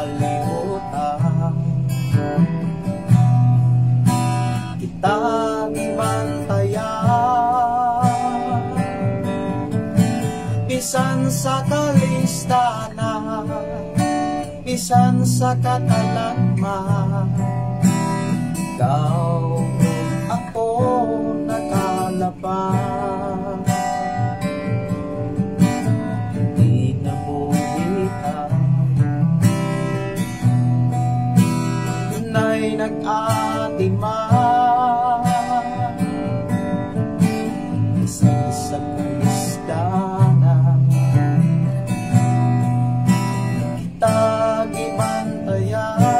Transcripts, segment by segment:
kalimutan. Kitang bantayan, bisan sa kalistanan, bisan sa katalagman. Ikaw ako nakalaban, hindi na buhitan. Na'y nag-atiman, bisan sa kalistanan. Kitang ibantayan,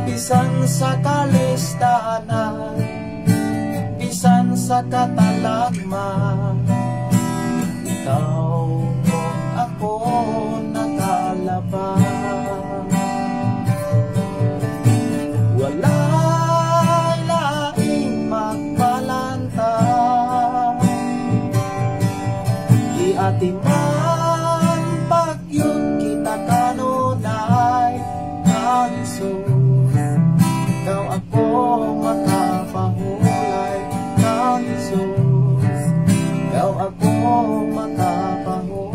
bisan sa kalistanan, bisan sa katalagman. Ikaw mo ako nakalaban. Wala'y laing magbalantay, di atiman pagyud kita kanunay. Kalisod, ikaw ako makapahulay. Kalisod, ikaw ako makapahulay.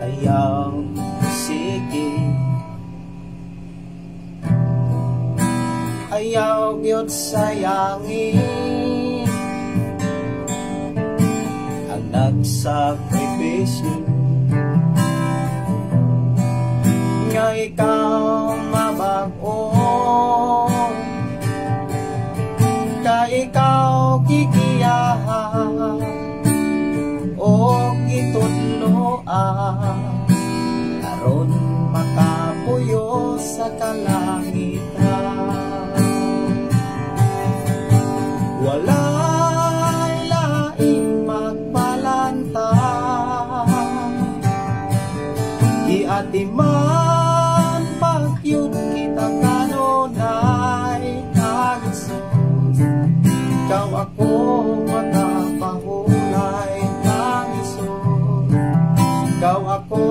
Ayaw sige, ayaw gyud sayangin ang nagsakripisyo nga ikaw mabag-o, ka ikaw kikiyahan o itudloan, aron makapuyo sa kalangitan. Wala'y laing magbalantay, di atiman pagyud kita kanunay. Kalisod, ikaw ako makapahulay. Kalisod, ikaw ako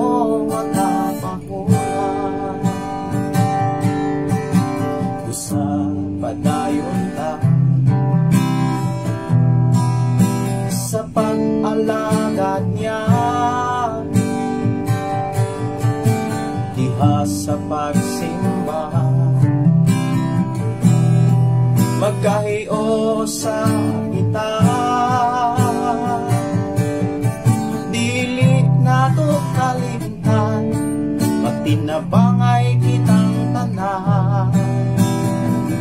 makapahulay. Usa padayon ta sa pag-alagad niya, diha sa pagsimba, magkahiyo sa kita. Dili nato kalimtan, magtinabangay kitang tanan.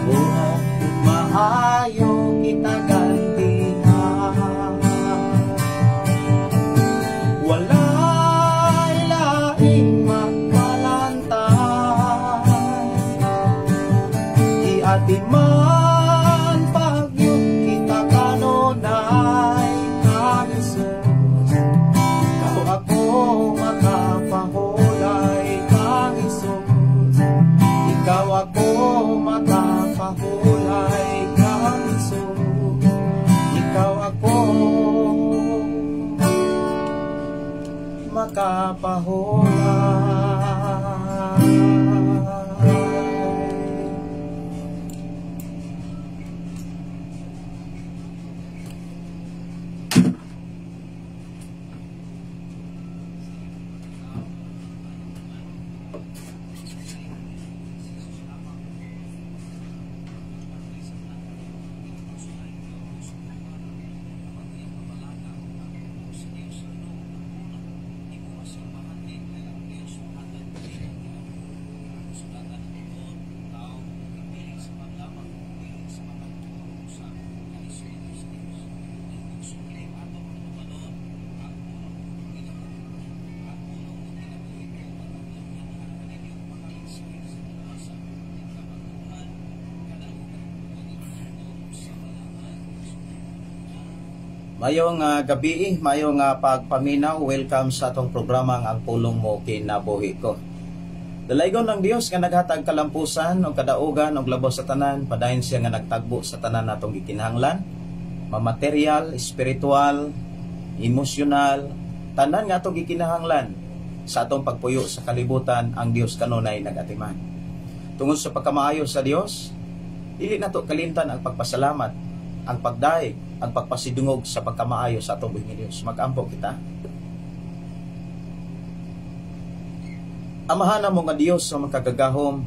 Buhat ug maayo kita gantihan. Wala'y laing magbalantay, di atiman pagyud kita kanunay. Kalisod, ikaw ako makapahulay. Kalisod, ikaw ako makapahulay. Kalisod, ikaw ako makapahulay. Mayong gabi, mayong pagpaminaw, welcome sa atong programa ang pulong mo kinabuhi ko. Dalaygon ng Dios nga naghatag kalampusan o kadaugan o labos sa tanan, padayon siya nga nagtagbo sa tanan natong gikinahanglan, mamaterial, spiritual, emosyonal, tanan nga atong gikinahanglan sa atong pagpuyo sa kalibutan. Ang Dios kanunay nagatiman. Tungod sa pagkamaayo sa Dios, dili nato kalimtan ang pagpasalamat, ang pagdaig, ang pagpasidungog sa pagkamaayo sa atong buhing Dios. Mag-ampo kita. Amahan mo nga Dios sa makagagahom,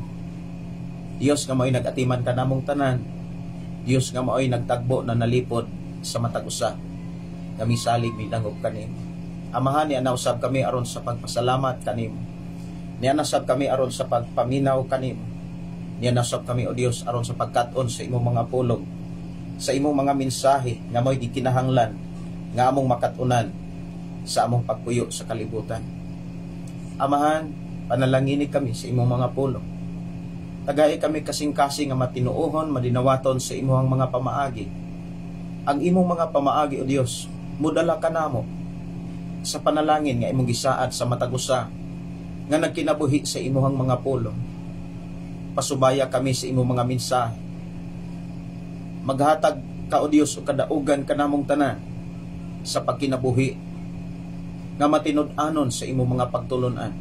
Dios nga mao'y nagatiman ka namong tanan, Dios nga mao'y nagtagbo na nalipod sa matag usa, kami salig midangog kanim. Amahan niya nausab kami aron sa pagpasalamat kanim, niya nasab kami aron sa pagpaminaw kanim, niya nasab kami o Dios aron sa pagkat-on sa imong mga pulong, sa imong mga mensahe nga mo'y gikinahanglan nga among makatunan sa among pagpuyo sa kalibutan. Amahan, panalangini kami sa imong mga pulong. Tagay kami kasing-kasing nga matinuohon, madinawaton sa imong mga pamaagi. Ang imong mga pamaagi o Dios, mudala ka namo sa panalangin nga imong gisaad sa matagusa nga nagkinabuhi sa imong mga pulong. Pasubaya kami sa imong mga mensahe. Maghatag ka o Dios o kadaugan kanamong tanan sa pagkinabuhi nga matinud-anon sa imong mga pagtulunan.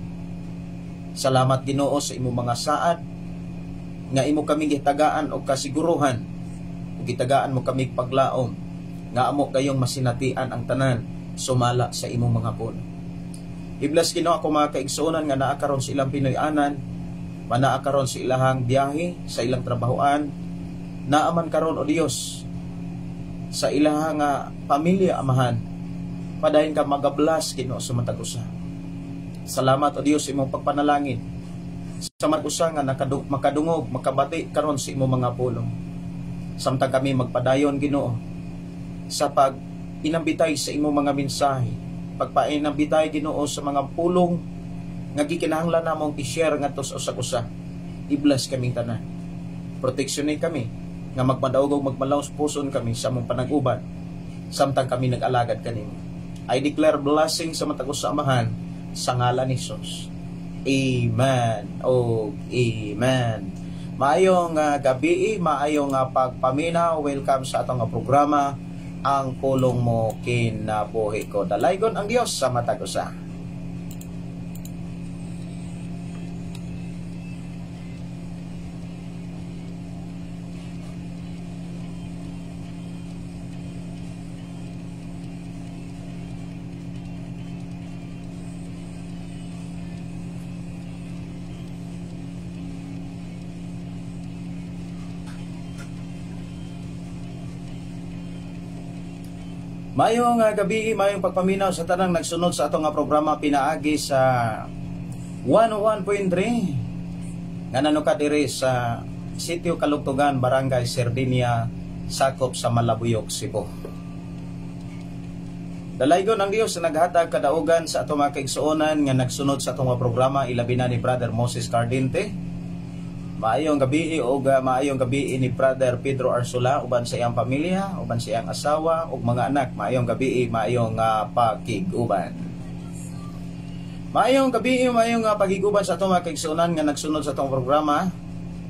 Salamat Ginoo sa imong mga saad nga imo kami gitagaan og kasiguruhan, ug gitagaan mo kami paglaom nga amo kayong masinatian ang tanan sumala sa imong mga pulo. Iblas Ginoo ako mga kaigsuonan nga naa karon sa ilang Pinoy-anan, manaa karon sa ilahang biyahe, sa ilang trabahoan, naaman karon o Dios sa ilahang pamilya. Amahan, padayon ka magablas Ginoo sa matag usa. Salamat o Dios imong pagpanalangin sa matag usa nga makadungog, makabati karon sa imong mga pulong. Samtang kami magpadayon Ginoo sa pag inambitay sa imong mga mensahe, pagpainambitay Ginoo sa mga pulong nga gikinahanglan namong i-share ngadto sa usa-usa. I-bless kaming tanan, proteksyonin kami nga magmadaog magmalaos puson kami sa among panag-uban samtang kami nag-alagad kanimo. I declare blessing sa matag usa amahan sa ngalan ni Jesus. Amen. O amen. Maayong gabi, maayong pagpaminaw. Welcome sa atong programa ang pulong mo kinabuhi ko. Dalaygon ang Dios sa matag usa. Mayong gabi, mayong pagpaminaw sa tanang nagsunod sa atong programa pinaagi sa 101.3 nga nanuka diri sa Sitio Kalugtugan, Barangay Sardinia, sakop sa Malabuyok, Cebu. Dalaygon ang Dios na naghatag kadaugan sa atong mga kaigsuonan nga nagsunod sa atong programa, ilabi na ni Brother Moses Cardente. Maayong gabi o maayong gabi ni Brother Pedro Arsula uban sa iyang pamilya, uban sa iyang asawa ug mga anak. Maayong gabi, maayong pakiguban. Maayong gabi, maayong pakiguban sa atong mga kaigsuonan nga nagsunod sa atong programa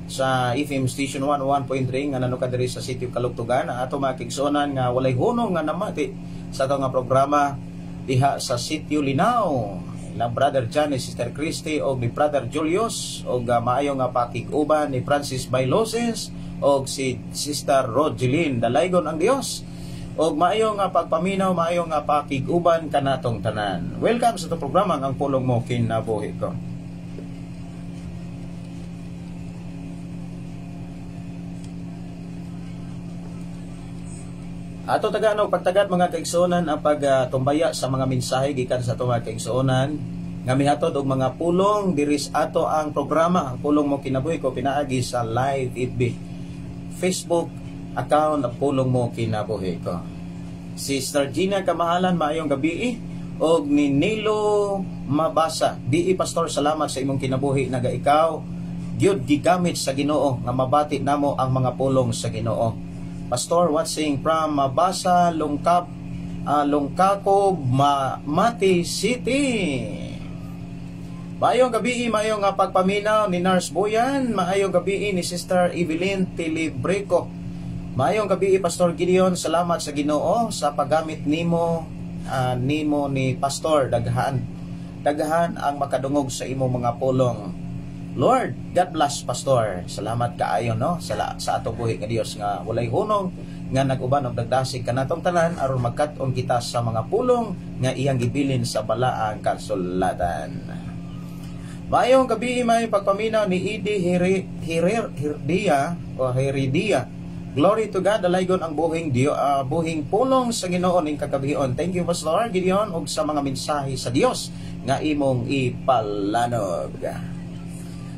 sa FM Station 101.3 nga nanuka diri sa Sitio Kalugtugan. Ang atong mga kaigsuonan nga walay hunong nga namati sa atong programa diha sa Sitio Linao. Ilang Brother John, Sister Christy o ni Brother Julius o maayong pakiguban ni Francis Bailoses o si Sister Rogeline. Dalaygon ang Dios o maayong pagpaminaw, maayong pakiguban kanatong tanan. Welcome sa itong programa ang pulong mo kinabuhi ko. Ato tagano pagtagad mga kaigsuonan ang pagtumbaya sa mga mensahe gikan sa atong mga kaigsuonan nga mihatod og mga pulong diris ato ang programa ang pulong mo kinabuhi ko pinaagi sa live FB Facebook account ang pulong mo kinabuhi ko. Sister Gina Kamahalan, maayong gabi og ni Nilo Mabasa. Di Pastor, salamat sa imong kinabuhi naga ikaw gyud gigamit sa Ginoo nga mabati namo ang mga pulong sa Ginoo. Pastor, watching from Mabasa, Lungkab, Longcaco, Mati City. Maayong gabi, maayong pagpaminaw ni Nurse Boyan, maayong gabi ni Sister Evelyn Tilibreco. Maayong gabi Pastor Gideon, salamat sa Ginoo sa paggamit nimo ni Pastor. Daghan ang makadungog sa imo mga pulong. Lord, God bless Pastor. Salamat kaayo no sa atong buhi nga Dios nga walay hunong nga nag-uban og dagdasig kanatong tanan aron magkat-on kita sa mga pulong nga iyang gibilin sa balaang kasulatan. Maayong gabi, maayong pagpaminaw ni Idi Heridia. Glory to God, dalaygon ang buhing pulong sa Ginoo ning kagabion. Thank you Pastor Gideon og sa mga mensahe sa Dios nga imong ipalanog.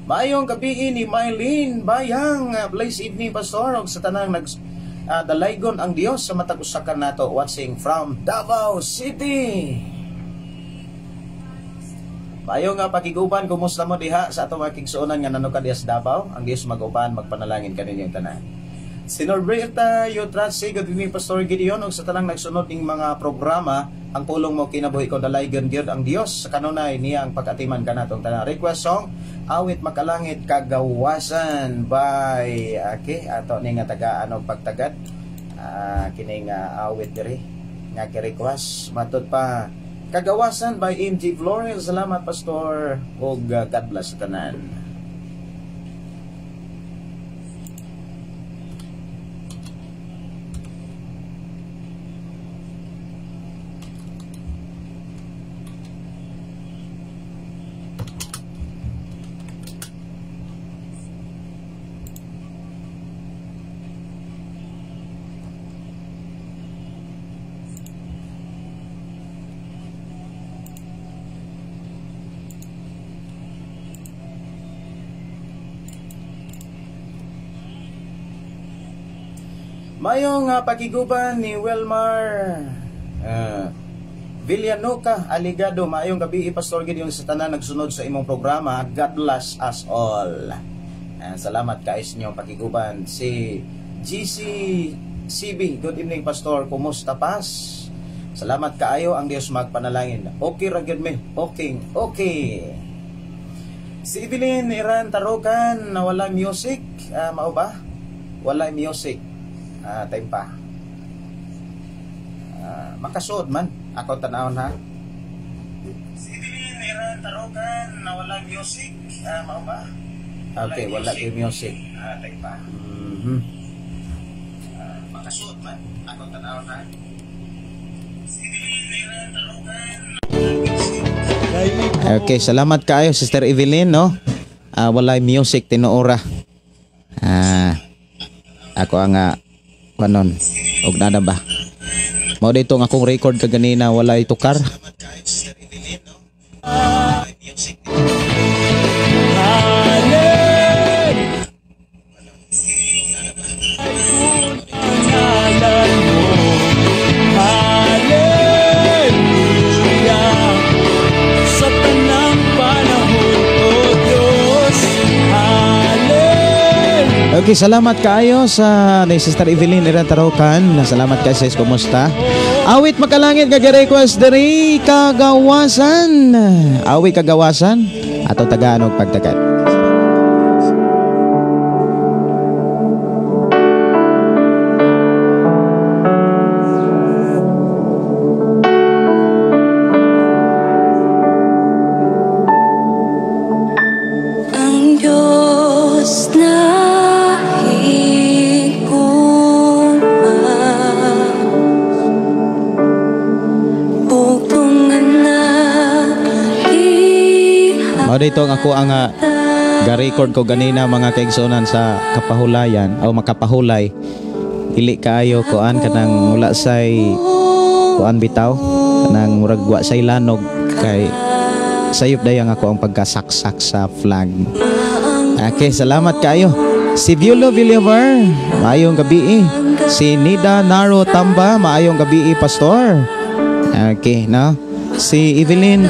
Maayong gabi ni Mylene Bayang. Blessed evening Pastor og sa tanang dalaygon ang Dios sa matag usa ka nato watching from Davao City. Maayong pakiguban, kumusta mo diha sa atong mga kigsuonan nga nanukad diha sa Davao? Ang Dios mag-uban, magpanalangin kaninyong tanan. Si Norberta Yutrasi, good evening Pastor Gideon og sa tanang nagsunod ning mga programa, ang pulong mo kinabuhi ko dalaygon gyud ang Dios sa kanunay niya ang pag-atiman kanatong tanan. Request song Awit Makalangit Kagawasan by ato ni nga taga pagtagad kini nga awit diri nga request matud pa Kagawasan by MG Flores. Salamat Pastor og God bless sa tanan. Mayong pakiguban ni Wilmar Villanueva Aligado. Mayong gabi Pastor Gideon sa tanan nagsunod sa imong programa. God bless us all. Salamat guys niyo pakiguban. Si GC CB, good evening Pastor, kumusta pas? Salamat kaayo, ang Dios magpanalangin. Okay ra gyud mi. Okay. Si Evelyn Iran Tarokan na wala music, mao ba? Wala music. Time pa. Makasud man ako tanawon ha. Si Evelyn Iran Tarokan na wala music, mao ba? Okay, wala yung music. Time pa. Makasud man ako tanawon ha. Si Evelyn Iran Tarokan. Okay, salamat kaayo Sister Evelyn no. Wala music tinuora. Ako ang kanon og nada ba mao dito nga akong record kaganina wala itukar. Okay, salamat kaayo sa ni Sister Evelyn Iran Tarokan. Salamat kayo sis, kumusta? Awit Makalangit request diri Kagawasan. Awit Kagawasan ato Tagalog pagtagat. Ang Diyos na dito ako ang ga-record ko ganina mga kaigsunan sa kapahulayan o makapahulay dili kaayo kuan kanang mula say kuan bitaw kanang murag wa say lanog kay sayop dayang ako ang pagkasaksak sa flag. Okay, salamat kaayo. Si Violo Villavar, maayong gabi. Si Nida Naro Tamba, maayong gabi Pastor. Okay, no? Si Evelyn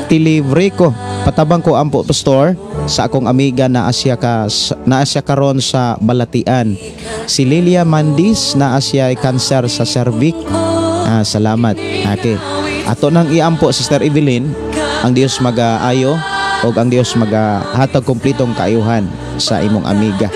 Tilibreco, patabang ko ampo Pastor. sa akong amiga na asya karon sa Balatian. Si Lilia Mandis na asya cancer sa cervix. Salamat. Okay. Ato nang iampo Sister Evelyn, ang Dios mag-ayo o ang Dios mag-hatag kumplitong kaayuhan sa imong amiga.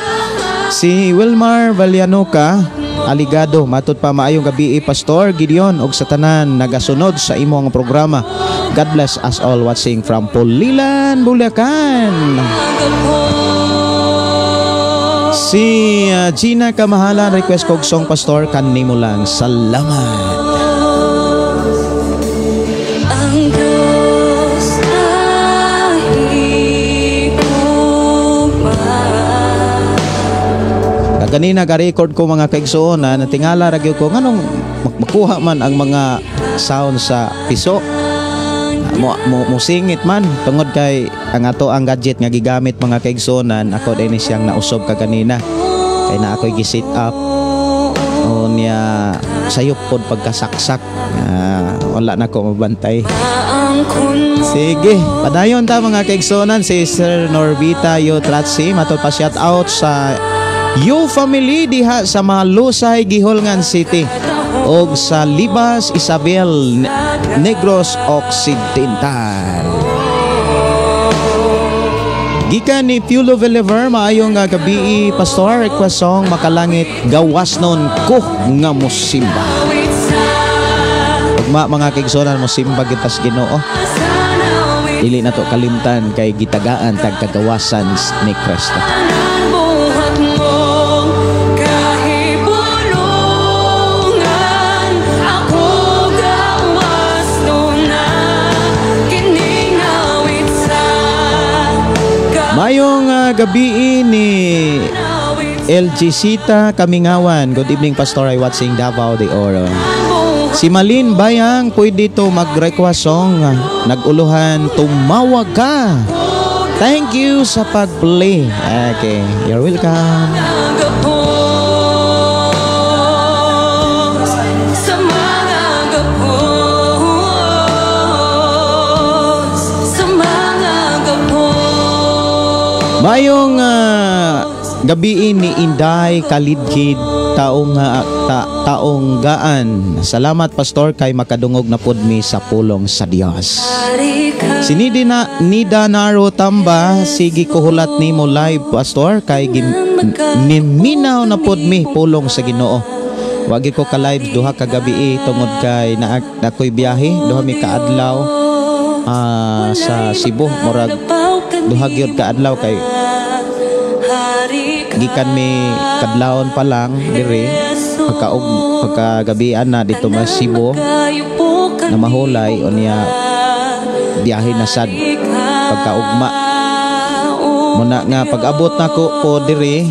Si Wilmar Valyanuca Aligado, matud pa maayong gabi Pastor Gideon og sa tanan nagasunod sa imong programa. God bless us all watching from Pulilan, Bulacan. Si Gina Kamahalan request kog song Pastor kanimo lang. Salamat. Kanina ga-record ko mga kaigsoon na natingala ragyo ko nganong makuha man ang mga sound sa piso. Musingit man tungod kay ang ato ang gadget nga gigamit mga kaigsonan, ako din siyang nausob ka kanina. Kay na ako'y gi-sit up. O niya sayop pod pagkasaksak. Wala na ko mabantay. Sige, padayon ta mga kaigsonan. Si Sir Norbita Yotratsi matod pa shout out sa You family diha sa Malusay, Giholngan City og sa Libas, Isabel, Negros Occidental. Gikan ni Pulo Velever, maayong gabi Pastor, request song Makalangit gawas nun ko nga musimba. Ugma mga kaigsonan musimba gitas Ginoo. Dili na to kalimtan kay gitagaan tag kagawasan ni Kristo. Mayong gabi ni LG Sita Kamingawan. Good evening Pastor, I watching Davao de Oro. Si Malin Bayang pwede to mag-request song Naguluhan Tumawag Ka. Thank you sa pag-play. Okay, you're welcome. Mayong gabi ni Inday Kalidkid taong gaan. Salamat Pastor kay makadungog na pod mi sa pulong sa Dios. Si Nida Naro Tamba, sige kuhulat nimo live Pastor kay niminaw na pod mi pulong sa Ginoo. Wagi ko ka live duha ka gabi tungod kay nakoy biyahe duha mi kaadlaw sa Cebu murag duha gyud ka adlaw kay gikan mi kadlawon pa lang dire pagkagabian na dito mas Cebu na mahulay o niya biyahe na sad pagkaugma muna nga pag-abot na ko po dire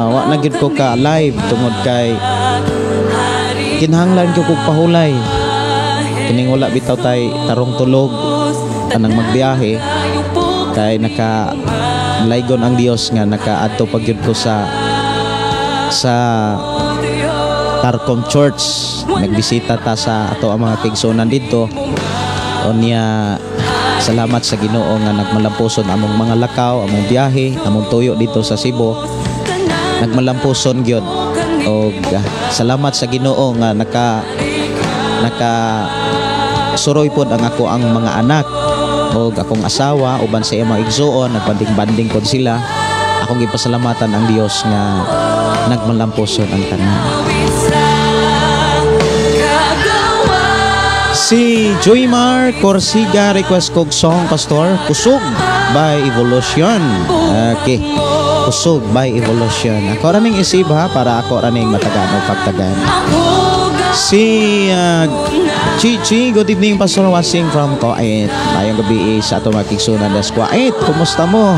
wa na gyud ko ka live tungod kay kinahanglan ko kog pahulay kining wala bitaw tay tarong tulog anang magbiyahe kay naka laygon ang Dios nga nakaadto pagyud ko sa Tarcom Church. Nagbisita ta sa ato ang mga kaigsunan dito. O niya salamat sa Ginoo nga nagmalampuson among mga lakaw, among biyahe, among tuyo dito sa Cebu. Nagmalampuson gyud. O salamat sa Ginoo nga naka suroy pod ang ako ang mga anak o akong asawa uban sa iyang mga igsuon, nagbanding-banding pod sila. Akong gipasalamatan ang Dios nga nagmalampuson ang tanan. Si Joymar Corsiga request kog song Pastor Kusog by Evolution. Okay, Kusog by Evolution. Ako raning isib ha para ako raning matagan o pagtagan. Si Chichi, good evening Pastor, watching from Kuwait. Mayong gabi sa ato makiksunan des Kuwait. Kumusta mo?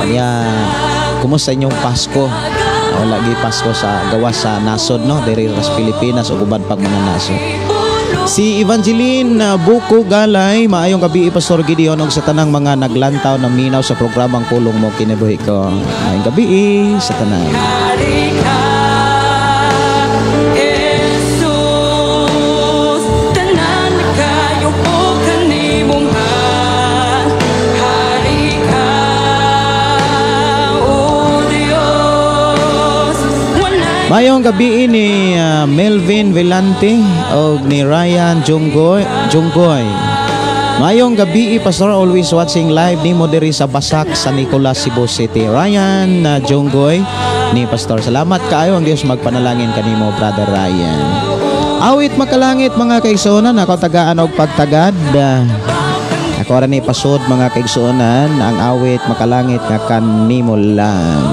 Ayan, kumusta inyong Pasko? Wala gi Pasko sa gawas sa nasod no, diri sa Pilipinas ug uban pag mga nasod. Si Evangeline Buko Galay, maayong gabi Pastor Gideon og sa tanang mga naglantaw na minaw sa programang Pulong Mo Kinabuhi Ko. Maayong gabi sa tanan. Mayong gabi ni Melvin Velante o ni Ryan Junggoy. Mayong gabi Pastor, always watching live ni mo diri sa Basak sa Nicolas, Cebu City. Ryan Junggoy ni Pastor. Salamat kaayo, ang Dios magpanalangin kanimo Brother Ryan. Awit makalangit mga kaigsuonan, ako tagaan og pagtagad. Ako ra ni pasod mga kaigsuonan, ang awit makalangit nga kanimo lang.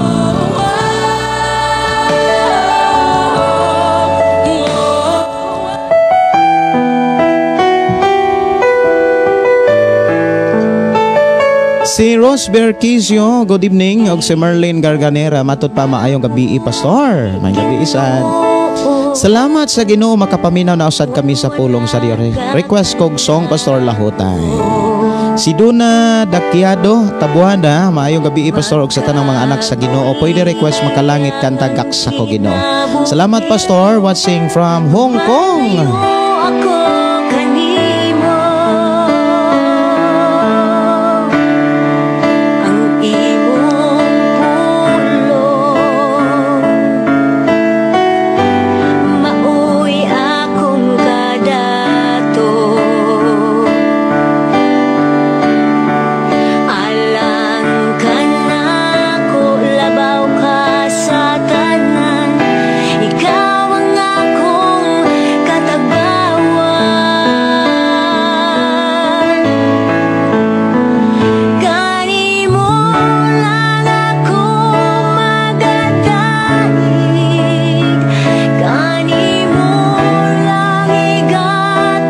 Si Rose Berquisio, good evening. Og si Merlin Garganera, matud pa maayong gabi Pastor. May gabi isan. Salamat sa Ginoo makapaminaw na usad kami sa pulong sa diore. Request kog song Pastor Lahutay. Si Duna Dakiado, Tabuada, maayong gabi Pastor og sa tanang mga anak sa Ginoo. Pwede request makalangit kanta gaksa ko Ginoo. Salamat Pastor, watching from Hong Kong.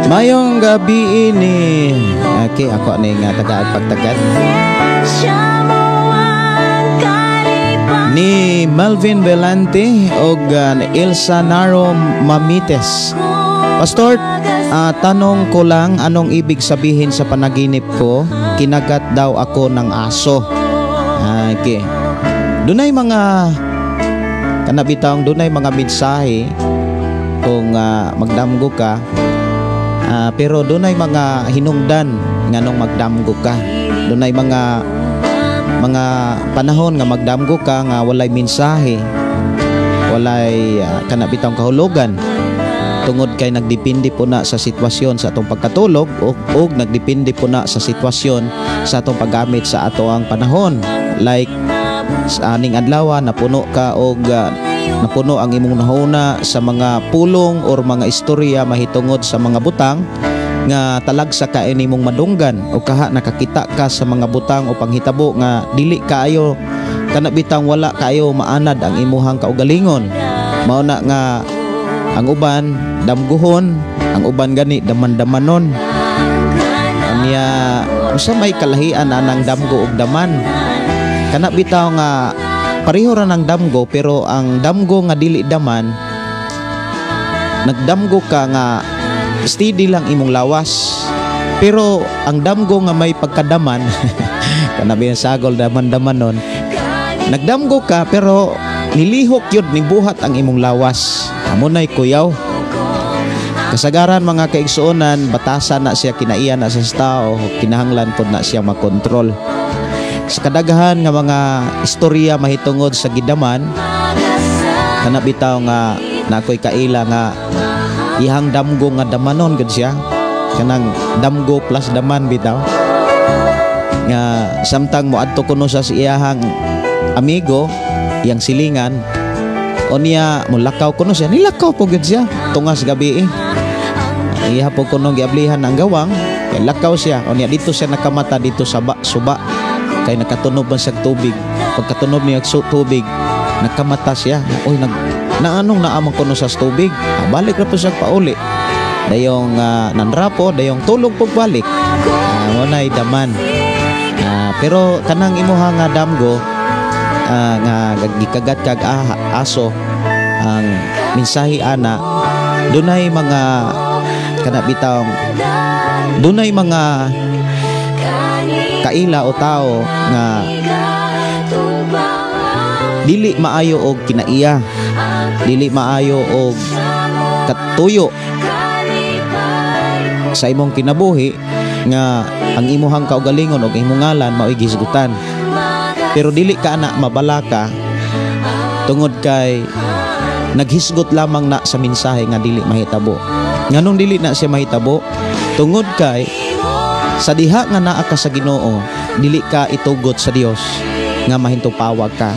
Mayong gabi ini. Okay, ako ni nga tagaad pagtagad. Ni Melvin Velante og Elsa Naro Mamites. Pastor, tanong ko lang, anong ibig sabihin sa panaginip ko? Kinagat daw ako ng aso. Okay. Dunay mga kanabitang, dunay mga mensahe kung magdamgo ka. Pero doon ay mga hinungdan nga nung magdamgo ka. Doon ay mga panahon nga magdamgo ka nga walay mensahe, walay kanabitang kahulugan. Tungod kay nagdepende po na sa sitwasyon sa atong pagkatulog o nagdepende po na sa sitwasyon sa atong paggamit sa ato ang panahon. Like sa aning adlaw napuno ka og napuno ang imong nahuna sa mga pulong or mga istorya mahitungod sa mga butang nga talagsa ka inimong madunggan o kaha nakakita ka sa mga butang o panghitabo nga dili kaayo kanabitang wala kaayo maanad ang imuhang kaugalingon. Mao na nga ang uban damguhon, ang uban gani daman-damanon. Anya usa may kalahian anang damgo ug daman. Kana bitaw nga pareho ra ng damgo, pero ang damgo nga dili daman, nagdamgo ka nga steady lang imong lawas, pero ang damgo nga may pagkadaman kanabi sagol daman-damanon, nagdamgo ka pero nilihok yun, nibuhat ang imong lawas. Amo nay kuyaw. Kasagaran mga kaigsuonan, batasan na siya, kinaiya na sa tao, kinahanglan po na siya makontrol. Sa kadaghan nga mga istorya mahitungod sa gidaman, kana bitaw nga nakoy kaila nga ihang damgo nga damanon gud siya, kanang damgo plus daman bitaw nga samtang moadto kuno sa iyahang amigo iyang silingan o niya mulakaw kuno siya, nilakaw po gud siya tungas gabi iya po kuno giablihan ang gawang kay lakaw siya o niya dito siya nakamata dito sa suba kay nakatunob man sa tubig. Pagkatunob niya sa tubig, nakamata siya. Oy, naanong naamang kuno sa tubig. Balik na po siya pauli. Dayong nanrapo, dayong tulog po balik. Munay daman. Pero kanang imuha nga damgo, nga gikagat kag aso, ang mensahe ana, dunay mga kanabitaw, dunay mga kaila o tao nga dili maayo og kinaiya, dili maayo og katuyo sa imong kinabuhi nga ang imuhang kaugalingon og imong ngalan mao'y gisgutan. Pero dili ka na mabalaka tungod kay naghisgot lamang na sa mensahe nga dili mahitabo. Nganong dili na siya mahitabo? Tungod kay sa diha nga naa ka sa Ginoo, dili ka itugot sa Dios nga mahintupawag ka.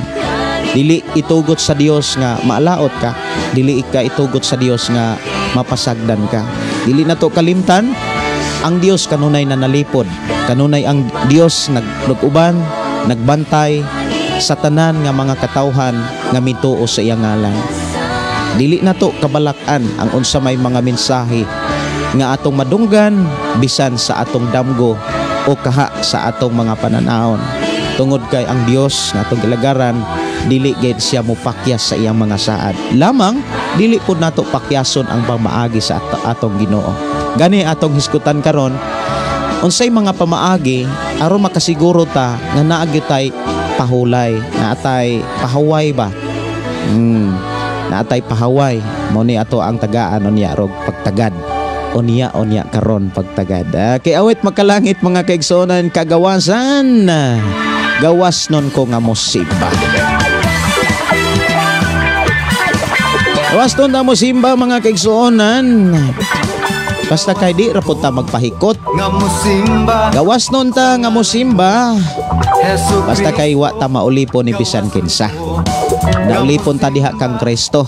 Dili itugot sa Dios nga maalaot ka. Dili ka itugot sa Dios nga mapasagdan ka. Dili na to kalimtan, ang Dios kanunay na nalipod. Kanunay ang Dios nag-uban, nagbantay sa tanan nga mga katawhan nga mituo sa iyang ngalan. Dili na to kabalakan ang unsa may mga mensahe nga atong madunggan bisan sa atong damgo o kaha sa atong mga pananahon. Tungod kay ang Dios nga atong gilagaran, dili gid siya mopakyas sa iyang mga saad. Lamang dili pud nato pakyason ang pamaagi sa atong Ginoo. Gani atong hisgutan karon, unsay mga pamaagi aron makasiguro ta nga naa gyud tay pahulay, naatay pahaway ba? Naatay pahaway. Mao ni ato ang tagaan unya rog pagtagad. Unya karon pagtagad. Kay awit makalangit mga kaigsuonan, kagawasan. Gawas nun ko nga mosimba. Gawas nun na mosimba mga kaigsuonan. Basta kay di rapod ta magpahikot. Gawas nun ta nga mosimba. Basta kay wa ta maulipon ni bisan kinsa. Naulipon ta diha kang Kristo.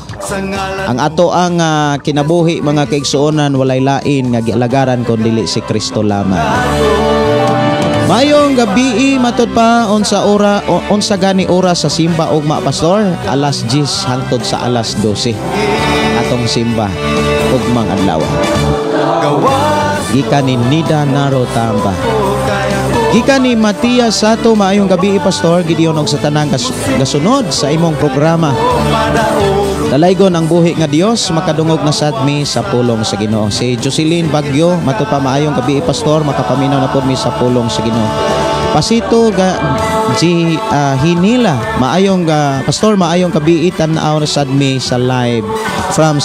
Ang ato ang kinabuhi mga kaigsuonan walay lain nga gialagaran kun dili si Kristo lamang. Mayong gabi matud pa unsa gani oras sa simba ugma pastor, alas 10 hangtod sa alas 12 atong simba ugmang adlaw. Gikan ni Nida Narotamba. Gikan ni Matias Sato, maayong gabi pastor, Gideon og sa tanang gasunod sa imong programa. Dalaygon ang buhi nga Dios, makadungog na sad mi sa pulong sa Ginoo. Si Jocelyn Bagyo, matud pa maayong gabi pastor, makapaminaw na pud mi sa pulong sa Ginoo. Pasito Hinila, maayong pastor, maayong gabi tan-aw na sad mi sa live from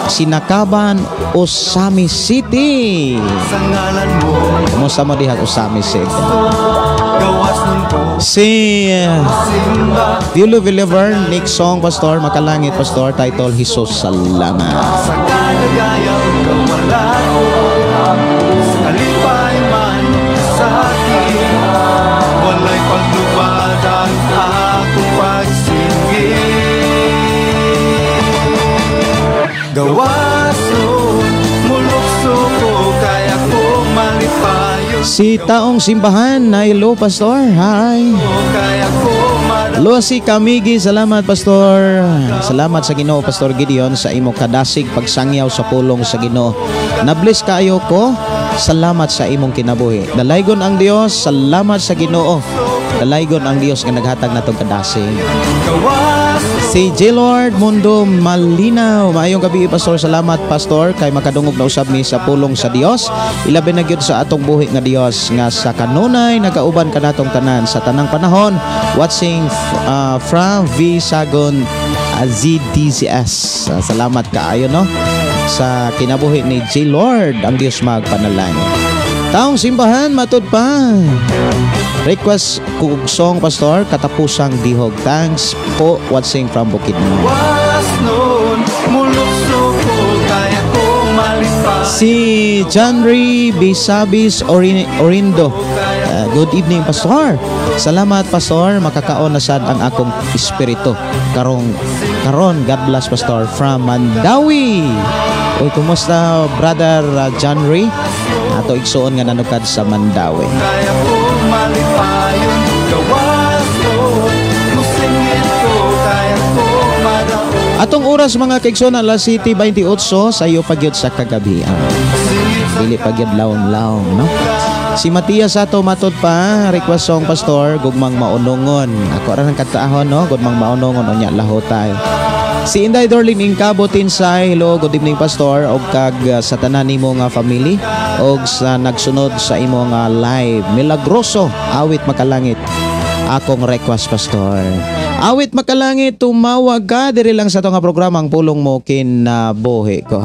Sinakaban, Osami City. Kumusta mo diha Osami City? Si Vilo Villiver, next song pastor, makalangit pastor, title Jesus Salamat. Walay paglubad ang akong pagsinggit. Gawason, mulukso ko, kaya ko malipayo. Si Taong Simbahan, na hello pastor, hi. Hello si Kamigi, salamat pastor. Salamat sa Ginoo Pastor Gideon sa imo kadasig pagsangyaw sa pulong sa Ginoo. Na-bless kaayo ko. Salamat sa imong kinabuhi. Dalaygon ang Dios, salamat sa Ginoo. Dalaygon ang Dios nga naghatag natong kadasig. Si J. Lord Mundo Malinaw, maayong gabi pastor, salamat pastor kay makadungog na usab mi sa pulong sa Dios. Ilabi na gyud sa atong buhi nga Dios nga sa kanunay nagauban kanatong tanan sa tanang panahon. Watching from V Sagon ZDCS. Salamat kaayo no sa kinabuhi ni J. Lord, ang Dios magpanalangin. Taong Simbahan, matud pa. Request kung song pastor, katapusang dihog. Thanks po, watching from Bukidnon. Si Janry Bisabis Orindo. Good evening pastor. Salamat pastor, makakaon na sad ang akong espiritu. Karon God bless pastor from Mandawi. Uy, kumusta brother John Ray? Ato igsuon nga nanukad sa Mandawi. Atong oras mga kaigsoon, alas 7:28 sa iyo pagyud sa kagabihan. Dili pagyud lawom-lawom, no? Si Matias Sato matud pa, request song pastor, gugmang maunongon. Ako ra nang kataahon no, gugmang maunongon unya lahotay. Si Inday Dorlin Ingkabo Tinsay, hello, good evening pastor, og kag sa tanan nimo nga family og sa nagsunod sa imo nga live. Milagroso, awit makalangit. Akong request pastor. Awit makalangit, tumawag ka diri lang sa to nga programang pulong mo kinabuhi ko.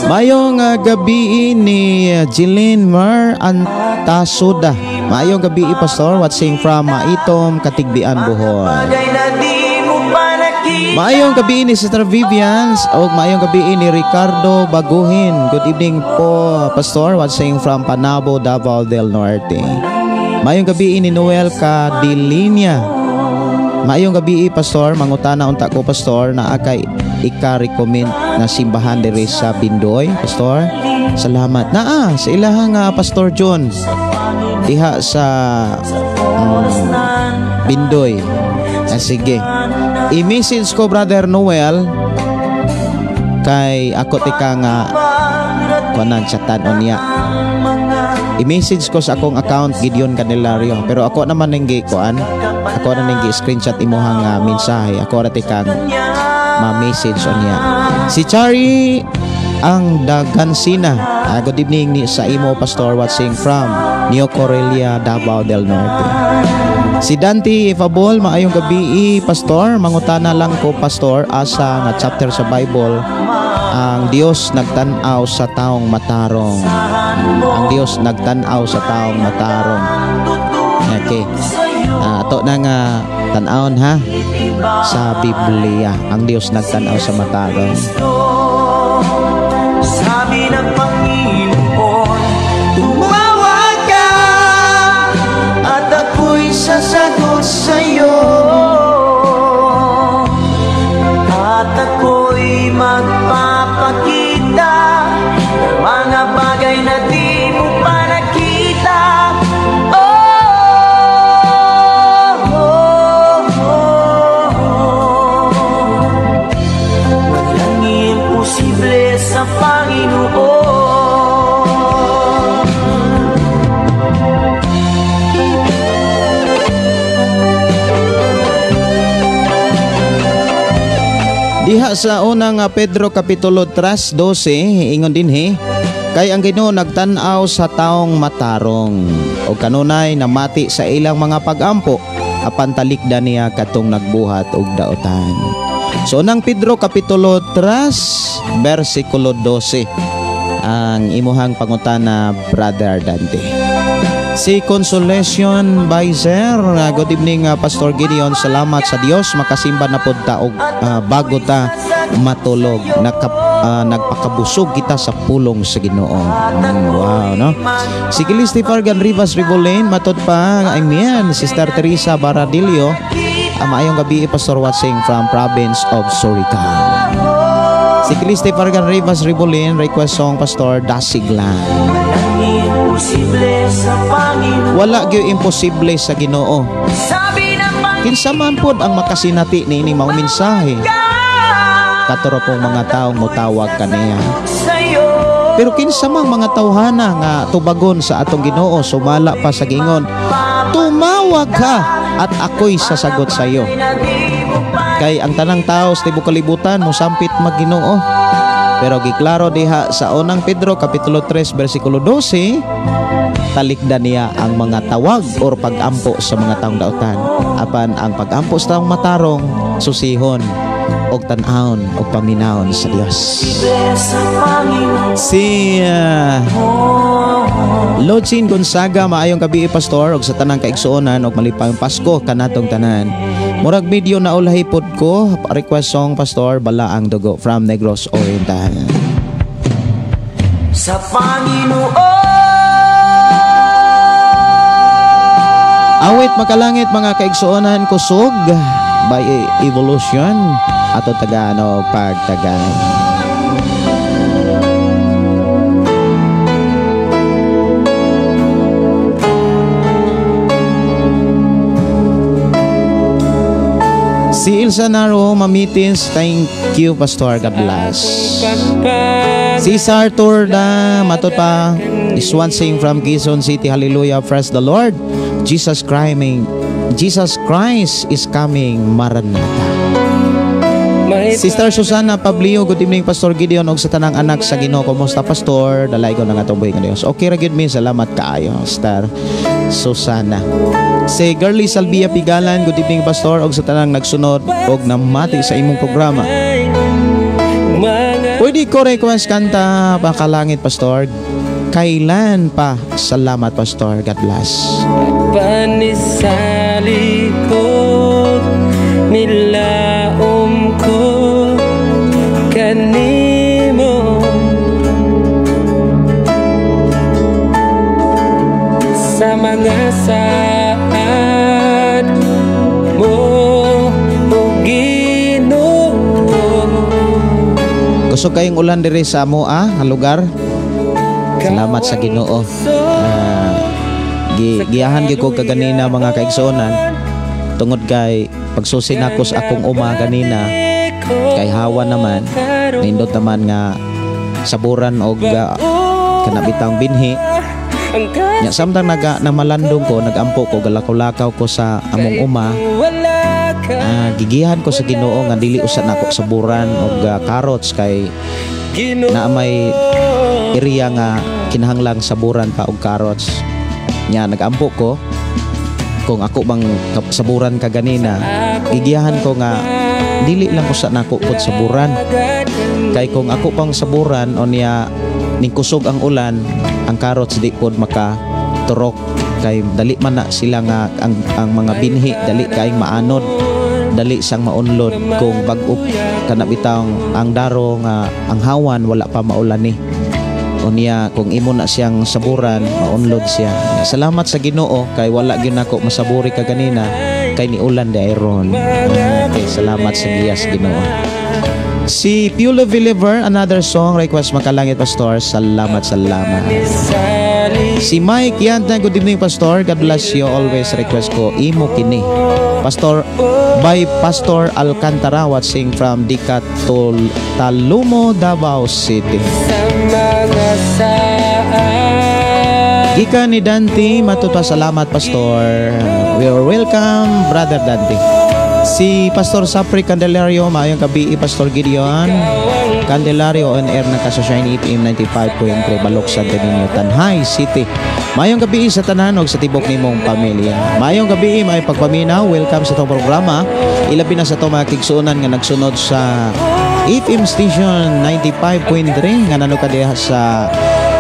Mayong gabi ni Jilin Mar Antasuda. Mayong gabi Pastor, watching from Maitom, Katigbian, Bohol. Mayong gabi ni Sister Vivian o mayong gabi ni Ricardo Baguhin. Good evening po Pastor, watching from Panabo, Davao del Norte. Mayong gabi ni Noel Cadilinia. Mayong gabi Pastor, mangutana unta ko Pastor na akay ika-recommend na simbahan diri sa Bindoy Pastor. Salamat na sa ilahang Pastor John diha sa Bindoy. Sige, i-message ko Brother Noel kay ako tika nga kuanan chatan niya. I-message ko sa akong account Gideon Candelario, pero ako naman ninggi kuan, ako na ninggi screenshot imuhang mensahe, ako ra tikang ma-message niya. Si Chari ang Dagansina. Good evening ni sa imo Pastor, watching from Neo Corelia, Davao del Norte. Si Dante Ifabol, maayong gabi Pastor, mangutana lang ko Pastor asa nga chapter sa Bible ang Dios nagtan-aw sa taong matarong. Ang Dios nagtan-aw sa taong matarong. Okay. Ato na nga tan-awon ha sa Biblia. Ang Dios nagtan-aw sa matarong. Sabi ng Panginoon, tumawag ka at ako'y sasagot sa'yo, at ako'y magpapakita ng mga bagay na di mo pa nakita. Walang imposible sa Panginoon. Diha sa unang Pedro Kapitulo 3:12 ingon dinhi, kay ang Ginoo nagtan-aw sa taong matarong o kanunay namati sa ilang mga pag-ampo apan talikdan niya katong nagbuhat og daotan. So unang Pedro Kapitulo 3 versikulo 12 ang imuhang pangutana Brother Dante. Si Consolation Baizer, good evening Pastor Gideon, salamat sa Dios makasimba na pod ta og bago ta matulog, nagpakabusog kita sa pulong sa Ginoo. Wow, no? Si Kilisti Fargan Rivas Ribolane, matod pa, amen. Sister Teresa Baradillo, maayong gabi Pastor, watching from province of Surigao. Si Kilisti Fargan Rivas Ribolane, request song Pastor Dasiglan. Wala gyud imposible sa Ginoo. Kinsa man pod ang makasinati niini mao mensahe. Katuro pong mga taong motawag kaniya. Pero kinsa mang mga tawhana nga tubagon sa atong Ginoo, sumala pa sa gingon, tumawag ka at ako'y sasagot sa iyo. Kay ang tanang tao sa tibuok kalibutan mosampit mag-Ginoo. Pero giklaro diha sa unang Pedro Kapitulo 3 versikulo 12, talikdan niya ang mga tawag or pag-ampo sa mga taong daotan. Apan ang pag-ampo sa taong matarong susihon og tan-awon og paminawon sa Dios. Si Lodsin Gonzaga, maayong gabi Pastor, og sa tanang kaigsuonan og malipayong Pasko kanatong tanan. Murag video na ulahi pod ko, request song Pastor Bala ang Dugo from Negros Oriental. Sa Panginoon, awit makalangit mga kaigsuonan kusog by evolution ato tagano pagtagan. Si Ilsa Naro Mamitins, thank you Pastor, God bless. Si Sartor da matot pa is one sing from Quezon City, hallelujah, praise the Lord. Jesus Christ is coming, Maranatha. Sister Susana Pablio, good evening Pastor Gideon og sa tanang anak sa Ginoo. Kumusta Pastor? Dalay ko na nga tuboy nga Dios. Okay ra gyud mi, salamat kaayo Sister Susana. Si Girly Salvia Pigalan, good evening Pastor og sa tanang nagsunod og namati sa imong programa. Pwede Pwede ko request kanta Pakalangit, Pastor. Kailan pa? Salamat, Pastor. God bless. Panisalikod nilaom ko kanimo sa mga saad mo o Ginoo. Gusto kayong ulan diri sa Moa, ang lugar? Salamat sa Ginoo. Giyahan gyud ko kaganina mga kaigsuonan tungod kay pagsusi nako sa akong uma kanina kay hawa naman nindot naman nga saburan og kanabitang binhi nya samtang namalandong ko nagampo ko galakaw-lakaw ko sa among uma. Gigihan ko sa Ginoo nga dili usa nako saburan og carrots kay na may area nga kinahanglang saburan pa og carrots. Nya nagampo ko kung ako bang saburan ka ganina, gigiyahan ko nga dili lang usa nako pud saburan. Kay kung ako pang saburan o niya ning kusog ang ulan, ang carrots di pod maka turok kay dali man na sila nga ang mga binhi dali kaayong maanod, dali sang maunlod kung bag-up kana bitang ang daro nga ang hawan wala pa maulan ni. Unya kung imo na siyang saburan maunlod siya. Salamat sa Ginoo kay wala gyud nako masaburi ka ganina kay ni ulan dayron. Okay, salamat sa Diyos Ginoo. Si Piolo Villiver, another song request Makalangit, Pastor. Salamat. Si Mike Yanta, good evening, Pastor. God bless you always. Request ko imo kini. Pastor by Pastor Alcantara, watching from Dicatul Talumo, Davao City. Gika ni Dante, matuto salamat, Pastor. We are welcome, Brother Dante. Si Pastor Sapri Candelario, maayong gabi, Pastor Gideon Candelario on air na Kasashine FM 95.3 Baloksan Kaninyo, Tanhay City. Maayong gabi sa tanan og sa tibok nimong pamilya. Maayong gabi, may pagpaminaw. Welcome sa itong programa. Ilabi na sa itong mga kigsuunan nga nagsunod sa FM station 95.3 nga nanukadiha sa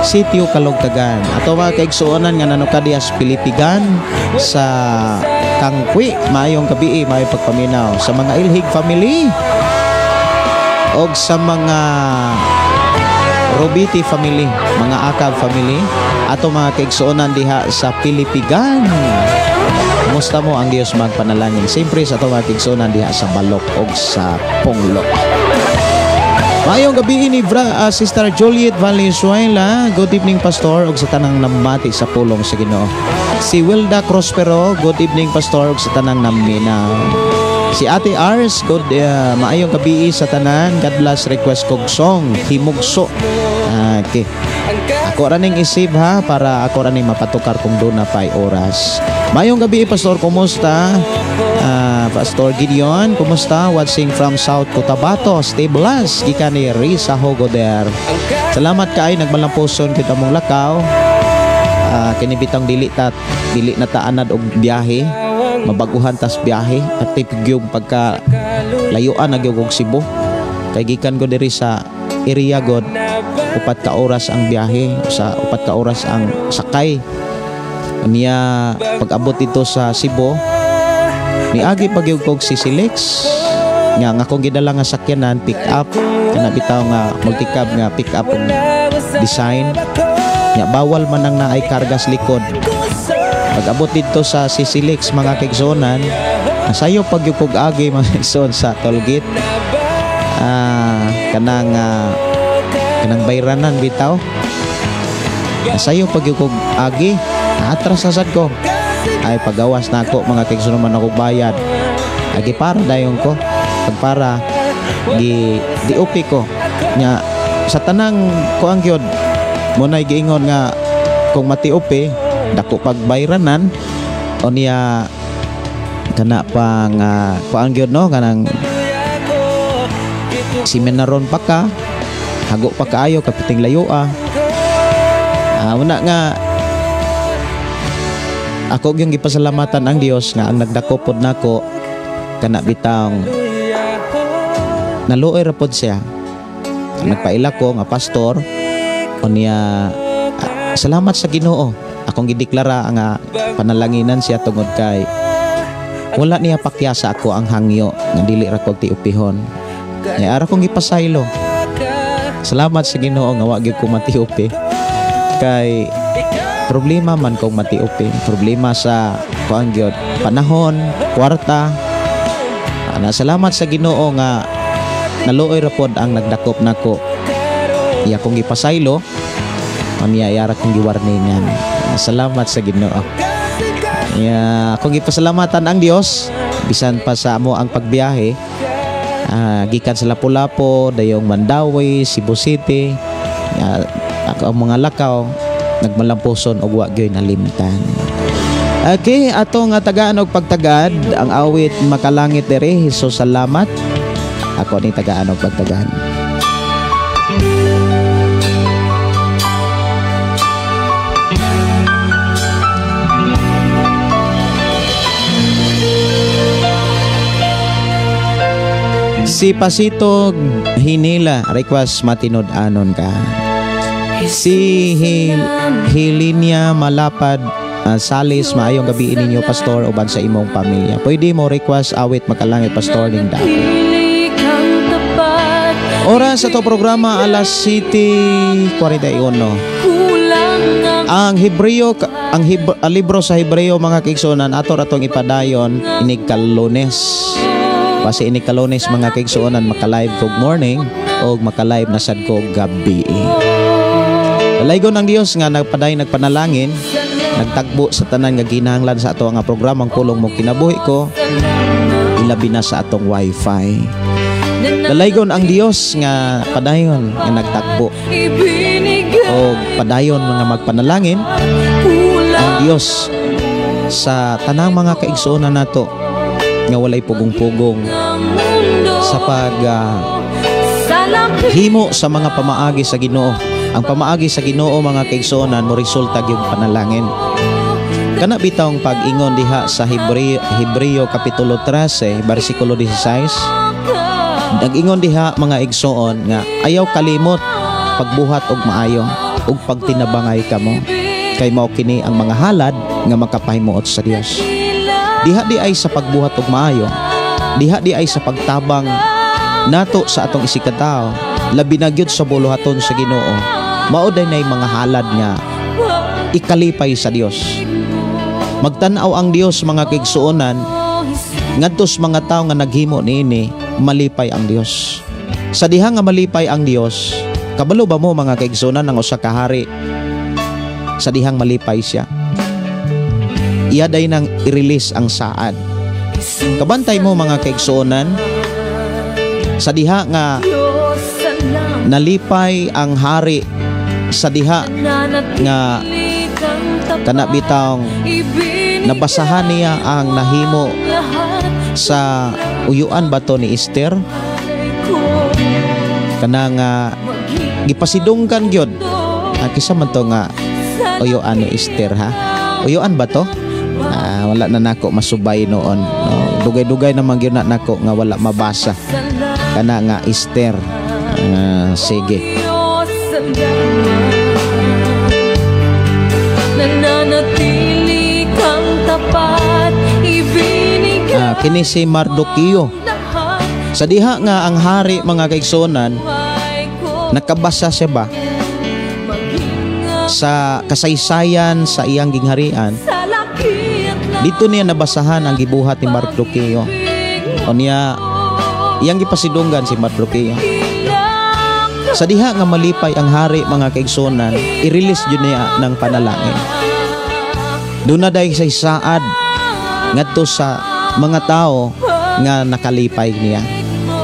Sitio Kalugtagan. Ato mga kaigsuonan nga nanukadiha sa Pilipigan sa Kangkwi. Maayong gabi, may pagpaminaw sa mga Ilhig family og sa mga Robiti family, mga Akab family, ato mga kaigsuonan diha sa Pilipigan. Kumusta mo? Ang Diyos magpanalangin. Siyempre sa ato mga kaigsuonan diha sa Balok og sa Ponglo. Mayong gabi ni Sister Juliet Valenzuela. Good evening, Pastor, og sa tanang namati sa pulong sa Ginoo. Si Wilda Prospero, good evening, Pastor, og sa tanang naminaw. Si Ate Ars, maayong gabi sa tanan. God bless, request kog song Himugso. Okay. Ako raning isip ha para ako raning mapatukar kung doon na pa'y oras. Mayong gabi, Pastor, kumusta? Pastor Gideon, kumusta? Watching from South Cotabato, Stay blessed. Gikan ni Risa Hogoder. Salamat kaay nagmalampuson kita mong lakaw. Kinibitang dili na taanad og biyahe, mabaguhan tas biyahe at tipigyog pagka layuan nagyog og Cebu. Kay gikan ko diri sa area god, 4 ka oras ang biyahe, sa 4 ka oras ang sakay. Niya pag-abot dito sa Cebu, niagi pagyog kog si Silex nga akong gidala nga sakyanan pick up kana bitaw nga multicab nga pick up ang design nya bawal man nang naay kargas likod. Pag-abot dito sa Silex mga kaigsonan, nasayo pagyog kog agi mga kaigsoon sa tollgate. Kanang bayranan bitaw. Nasayo pagyog kog agi, atras sad ko. Ay pagawas na ako mga kaigsoon man ako bayad. Agi para dayon ko. Pagpara di upi ko nya sa tanang ko ang gyud mo na giingon nga kung matiupi dako pagbayranan o niya kana pang kuan gyud no kanang seminaron pa ka hago pa kaayo kapiting layo una nga ako gyung gipasalamatan ang Dios nga ang nagdako pod nako kana bitang naluoy ra pod siya nagpaila ko nga pastor unya salamat sa Ginoo akong gideklara nga panalanginan siya tungod kay wala niya pakyasa ako ang hangyo nga dili ra ko tiupihon ay ara kong ipasaylo salamat sa Ginoo nga wa gyud ko matiupi kay problema man kong matiupi problema sa kuan gyud panahon kwarta salamat sa Ginoo nga naluoy ra pod ang nagdakop nako iya kong ipasaylo amiya yara kong giwarningan salamat sa Ginoo iya kong ipasalamatan ang Dios bisan pa sa amo ang pagbiyahe gikan sa Lapu-Lapu dayong Mandawi Cebu City ako ang mga lakaw nagmalampuson og wa gyoy nalimtan. Okay, ato nga tagaan og pagtagad ang awit makalangit dere Hesus salamat. Ako ni tagaan og pagtagad. Si Pasito Hinila request matinud-anon ka. Si Helinia Malapad Salis maayong gabi ninyo pastor uban sa imong pamilya. Pwede mo request awit makalangit pastor ning da. Oras sa to programa alas 7:41. Ang libro sa Hebreo mga kaigsuonan ato ratong ipadayon inig Lunes. Base inig Lunes mga kaigsuonan maka-live kog morning o maka-live na sad kog gabi. Laygon ang Dios nga nagpanalangin nagtagbo sa tanan nga ginahanglan sa ato nga programang kulong mo kinabuhi ko ilabi na sa atong wifi. Dalaygon ang Dios nga padayon nga nagtagbo o padayon mga magpanalangin ang Dios sa tanang mga kaigsuonan nato nga walay pugong-pugong sa pag himo sa mga pamaagi sa Ginoo. Ang pamaagi sa Ginoo mga kaigsuonan mo resulta gyud panalangin. Kana bitawng pag-ingon diha sa Hebreo kapitulo 13 bersikulo 16. Nag-ingon diha mga igsuon nga ayaw kalimot pagbuhat og maayo ug pagtinabangay kamo kay mao kini ang mga halad nga makapahimuot sa Dios. Diha di ay sa pagbuhat og maayo, diha di ay sa pagtabang nato sa atong isikataw, labi na gyud sa buluhaton sa Ginoo. Mauday na mga halad nga ikalipay sa Dios. Magtan-aw ang Dios mga kaigsuonan ngadtos mga tawo nga naghimo niini malipay ang Dios. Sa diha nga malipay ang Dios, kabalo ba mo mga kaigsuonan ng usa ka hari sa dihang malipay siya? Iya day nang i-release ang saad. Kabantay mo mga kaigsuonan sa diha nga nalipay ang hari sa diha nga kana bitawng nabasahan niya ang nahimo sa uyuan bato ni Esther kana nga gipasidungkan gyud kisa man to nga uyuan ni Esther ha uyuan ba to wala na nako masubay noon no? Dugay-dugay naman gyud na nako nga wala mabasa kana nga Esther sige nananatili kang tapat ibinigay kini si Mardukio sa diha nga ang hari mga kaigsuonan nakabasa siya ba sa kasaysayan sa iyang gingharian dito niya nabasahan ang gibuhat ni Mardukio o niya iyang gipasidunggan si Mardukio. Sa diha nga malipay ang hari mga kaigsuonan, i-release yun niya ng panalangin. Doon na dahil sa isaad ngadto sa mga tao nga nakalipay niya,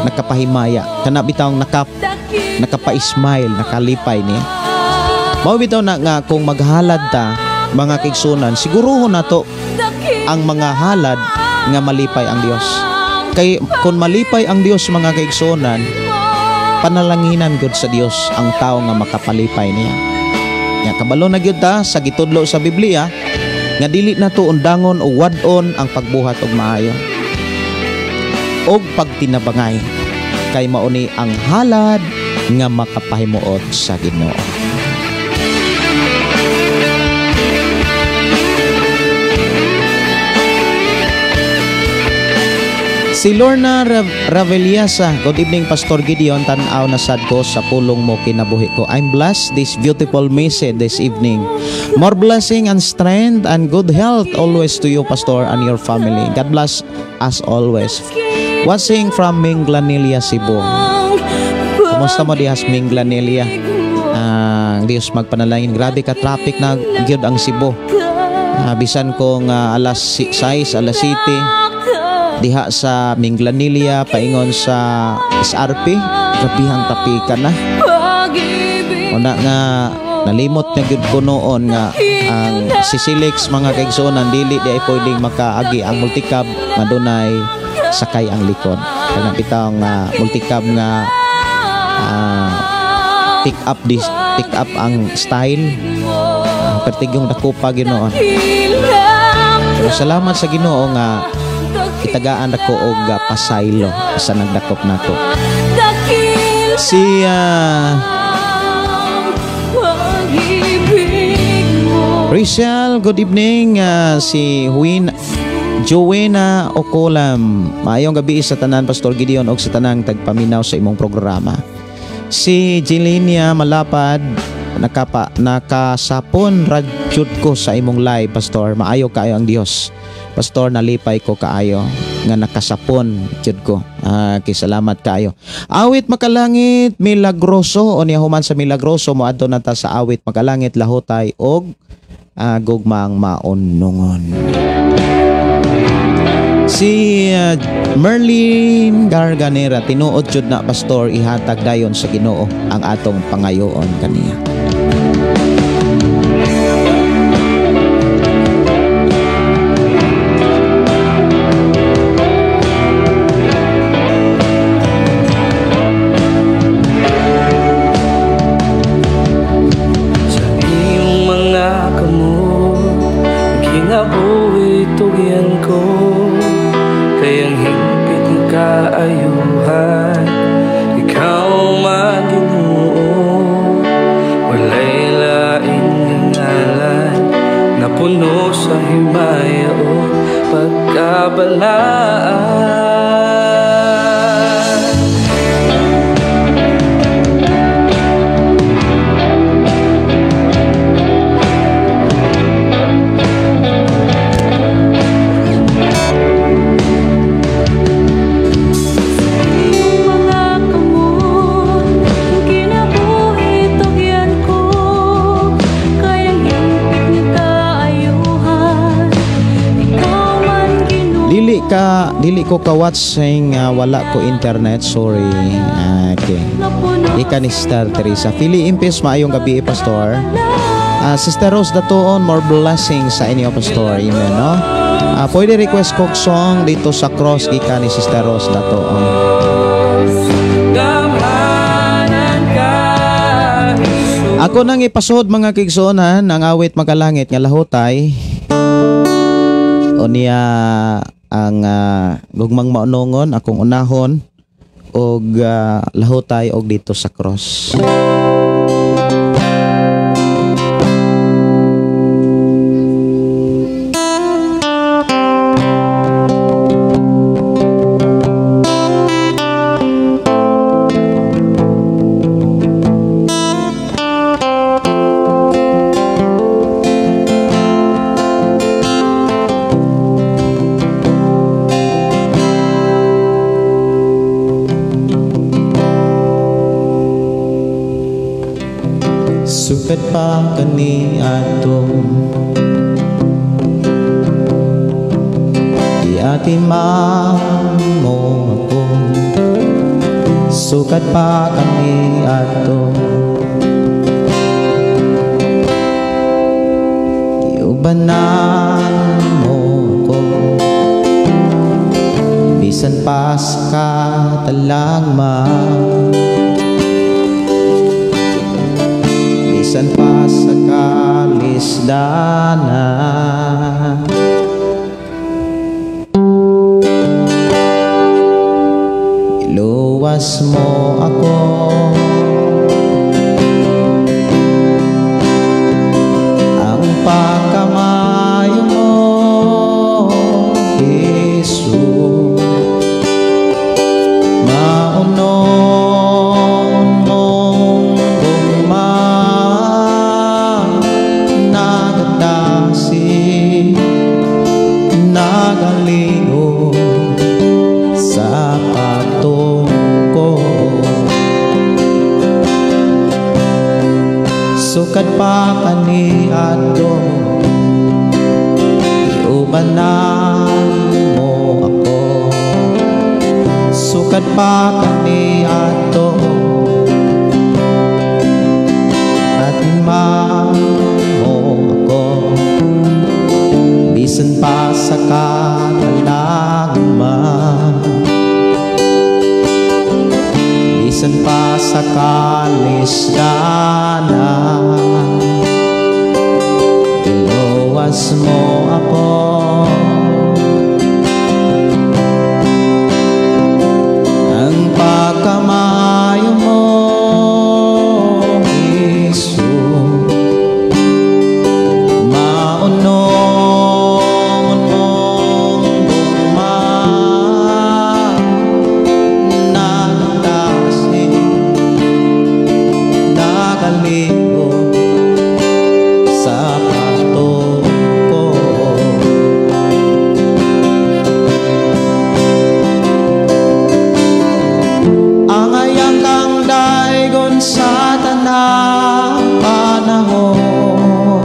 nakapahimaya, kana bitawng nakapa-smile, nakalipay niya. Mao bitaw na nga kung maghalad ta mga kaigsuonan, siguruhon nato ang mga halad nga malipay ang Dios. Kay kung malipay ang Dios mga kaigsuonan, panalanginan gud sa Dios ang tao nga makapalipay niya. Nya kabalo na gyud ta sa gitudlo sa Biblia nga dili nato undangon o wadon ang pagbuhat og maayo og pagtinabangay. kay mauni ang halad nga makapahimuot sa Ginoo. Si Lorna Raveliasa, good evening Pastor Gideon, tanaw na sad ko sa pulong mo kinabuhi ko. I'm blessed this beautiful message this evening. More blessing and strength and good health always to you Pastor and your family. God bless us always. Watching from Minglanilia, Cebu. Kumusta mo dihas Minglanilia? Diyos magpanalangin. Grabe ka traffic na gyud ang Cebu. Bisan kong alas 6, alas 7 diha sa Minglanilia paingon sa SRP, grabihang tapikan na. Una nga nalimot na gyud ko noon nga ang Sisilix mga kaigsuonan dili di ay pwedeng makaagi ang multicab nga dunay sakay ang likod. Kaya bitaw nga multicab nga pick up ang style. Pertigyong dakupa Ginoo. Pero salamat sa Ginoo nga itagaan ako og pasaylo sa nagdakop nato. Si Rachel, good evening. Si Joanna Ocolam, maayong gabi sa tanan Pastor Gideon og sa tanang tagpaminaw sa imong programa. Si Jelinia Malapad, nakasapon radyod ko sa imong live Pastor. Maayo kaayo ang Dios. Pastor, nalipay ko kaayo nga nakasapon jud ko. Salamat kaayo. Awit Makalangit Milagroso, o niya human sa Milagroso moadto nata sa Awit Makalangit Lahutay og gugmang maunungon. Si Merlin Garganera, tinuod jud na Pastor, ihatag dayon sa Ginoo ang atong pangayoon kaniya. Dili ko ka-watching, wala ko internet, sorry. Okay. Ika ni Sister Teresa. Pili Impis, maayong gabi Pastor. Sister Rose Datoon, more blessings sa inyo Pastor. Amen, no? Pwede request kong song dito sa cross, ika ni Sister Rose Datoon. Ako nang ipasod mga kigsuonan ang Awit Makalangit nga Lahutay. O niya ang gugmang maunungon akong unahon og lahutay og dito sa cross. Sukat pa kani atong iati mo ako. Sukat pa kani atong iubanan mo ako. Bisan pas ka talagma, bisan pa sa kalisdanan. Iluwas Sukad pa kaniadto iubanan mo ako. Sukad pa kaniadto atimang mo ako. Bisan pa sa katalagman, bisan pa sa kalisdanan, iluwas mo ako. Ang pagkamayo mo, Jesus, maunong mong bumang nagdasig, nagaligo sa pato ko. Ang ayang kang daigon sa tanang panahon,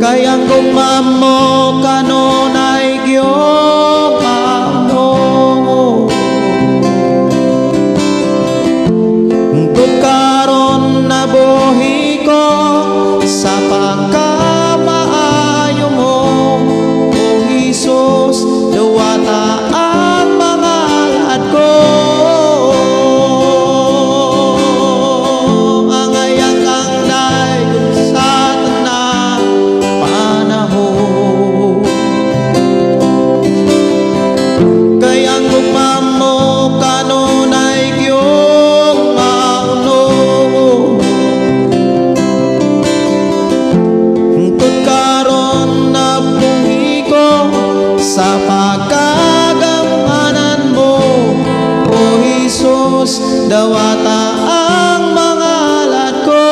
kayang gumamo kanunay gyomano. Tud karon na buhi ko sa pagkamaayo mo, O Jesus, dawata ang mga alad ko. Ang ayang kang daigon sa tanang panahon, kayang gumamo kanunay gyung mauno. Tud karon na buhi ko sa pagkagamanan mo, O Jesus, dawata ang mga alad ko.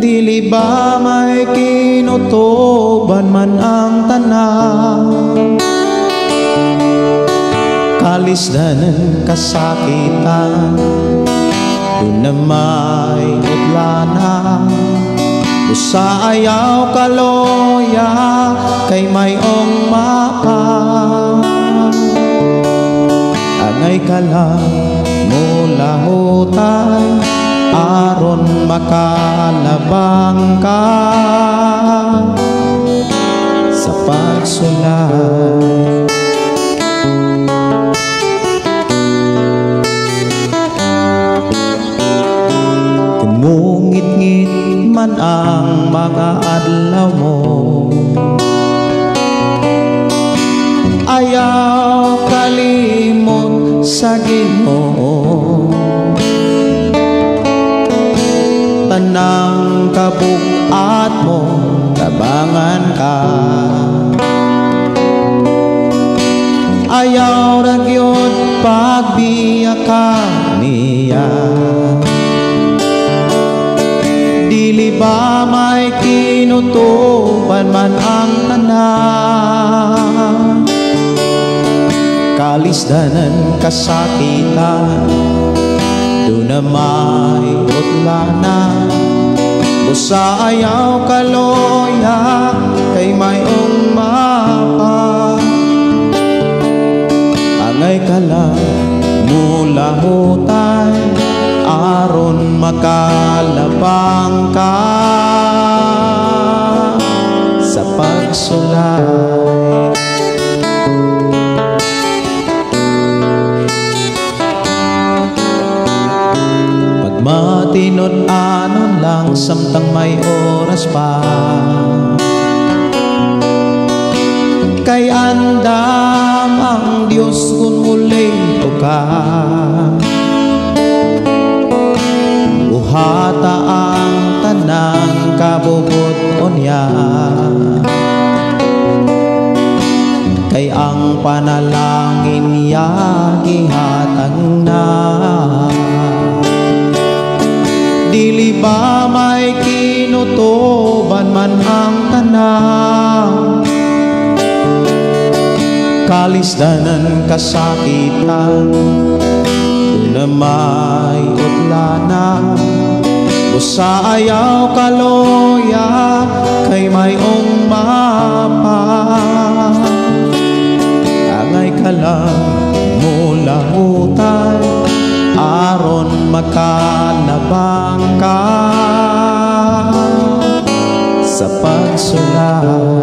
Dili ba may kinutuban man ang tanan, kalisdanan kasakitan, dun na may utlanan. Busa ayaw kaloya kay mayong mapa, angay ka lang mula hutay aron makalabang ka sa pagsulay. Kumungit-ngit man ang mga adlaw mo, ayaw kalimot sa Ginoo. Tanang kabuat mo, tabangan ka. Ayaw ra gyud pagbiyakan niya. Dili ba may kinutuban man ang tanan, kalisdanan kasakitan, dun na may utlanan. Busa ayaw kaloya kay mayong mapa, angay ka lang mula hutay aron makalabang ka sa pagsulay. Matinod anon lang samtang may oras pa, kay andam ang Diyos kun muling o ka. Buhata ang tanang kabubot-on niya, kay ang panalangin niya gihatag na. Dili ba may kinutuban man ang tanan, kalisdanan kasakitan, na may utlanan. Busa ayaw kaloya kay may mapa, angay ka lang mula utay aron makalabang ka sa pagsulay.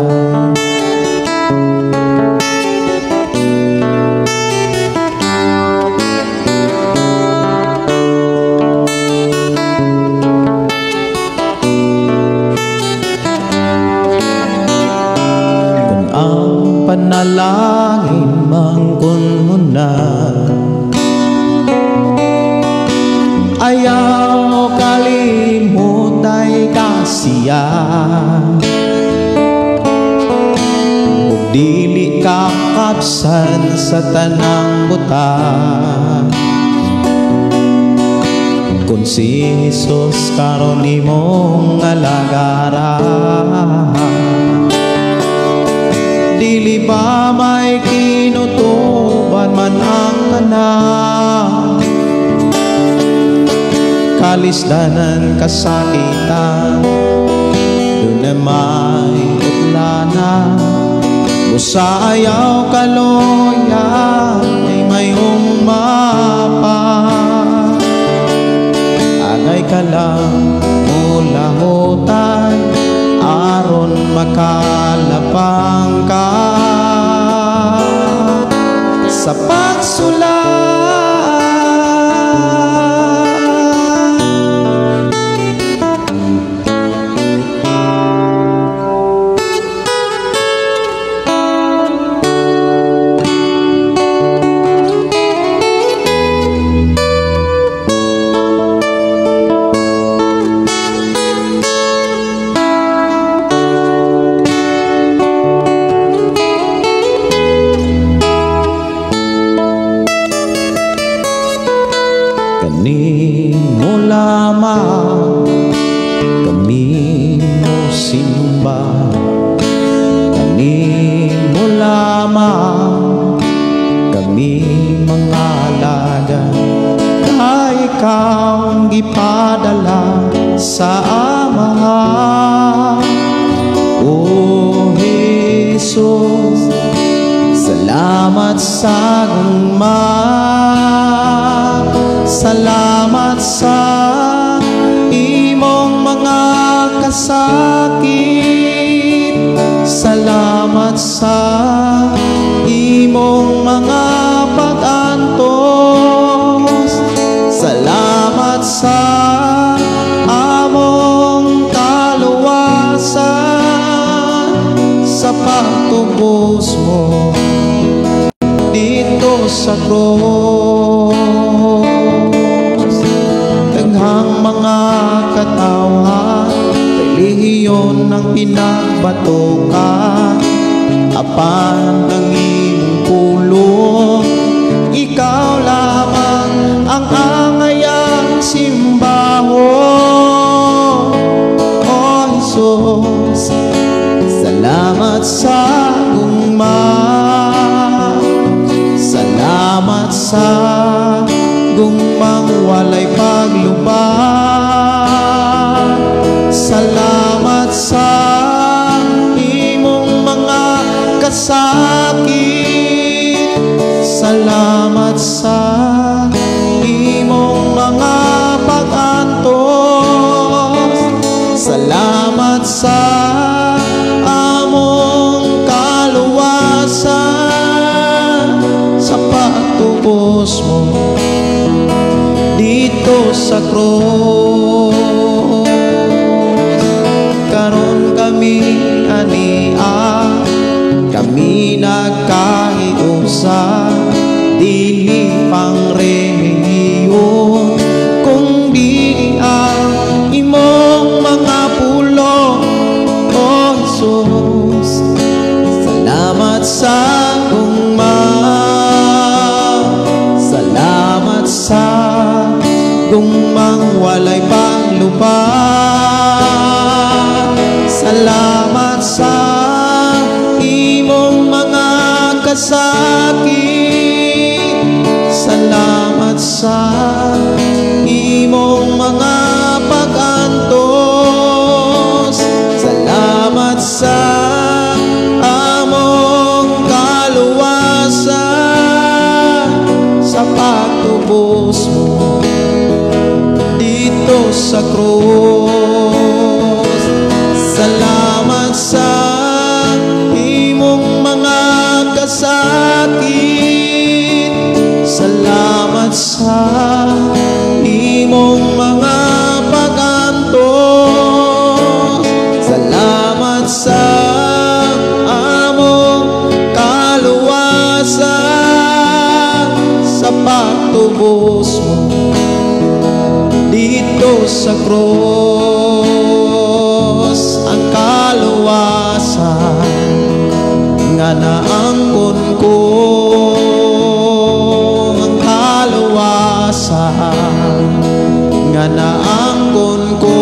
Panalangin mangkon mo na, ayaw kalimutay kasiya, ug dili ka kapsan sa tanang butang. Kung si Jesus karon imong alagaran, dili ba may kinutuban man ang tanan, kalisdanan kasakitan, doon na may utlanan. Busa ayaw kaloya ay may mapa, agay ka lang mula hutay aron makalapang ka sa pagsulay. Kanimo lamang kami mo simba, kanimo lamang kami mangalaga, kay ikaw ang gipadala sa Ama. O Jesus, salamat sa gugma, salamat sa imong mga kasakit, salamat sa imong mga pag-antos, salamat sa among kaluwasan, sa pagtubos mo dito sa krus. Daghang mga katawan relihiyon ng pinagbatukan, apan ang imong pulong, ikaw lamang ang angayang simbahon. O Jesus, salamat sa gugma, salamat sa gugmang walay paglubad, salamat sa imong mga kasakit, salamat sa imong mga pag-antos, salamat sa among kaluwasan, sa pagtubos mo dito sa krus. Karon kami ania, kami nagkahiusa, dili pang pagpatubos mo dito sa krus. Salamat sa imong mga kasakit. Salamat sa imong mga pagantos. Salamat sa among kaluwasan, sa pagtubos mo dito sa krus. Ang kaluwasan nga naangkon ko, ang kaluwasan nga naangkon ko.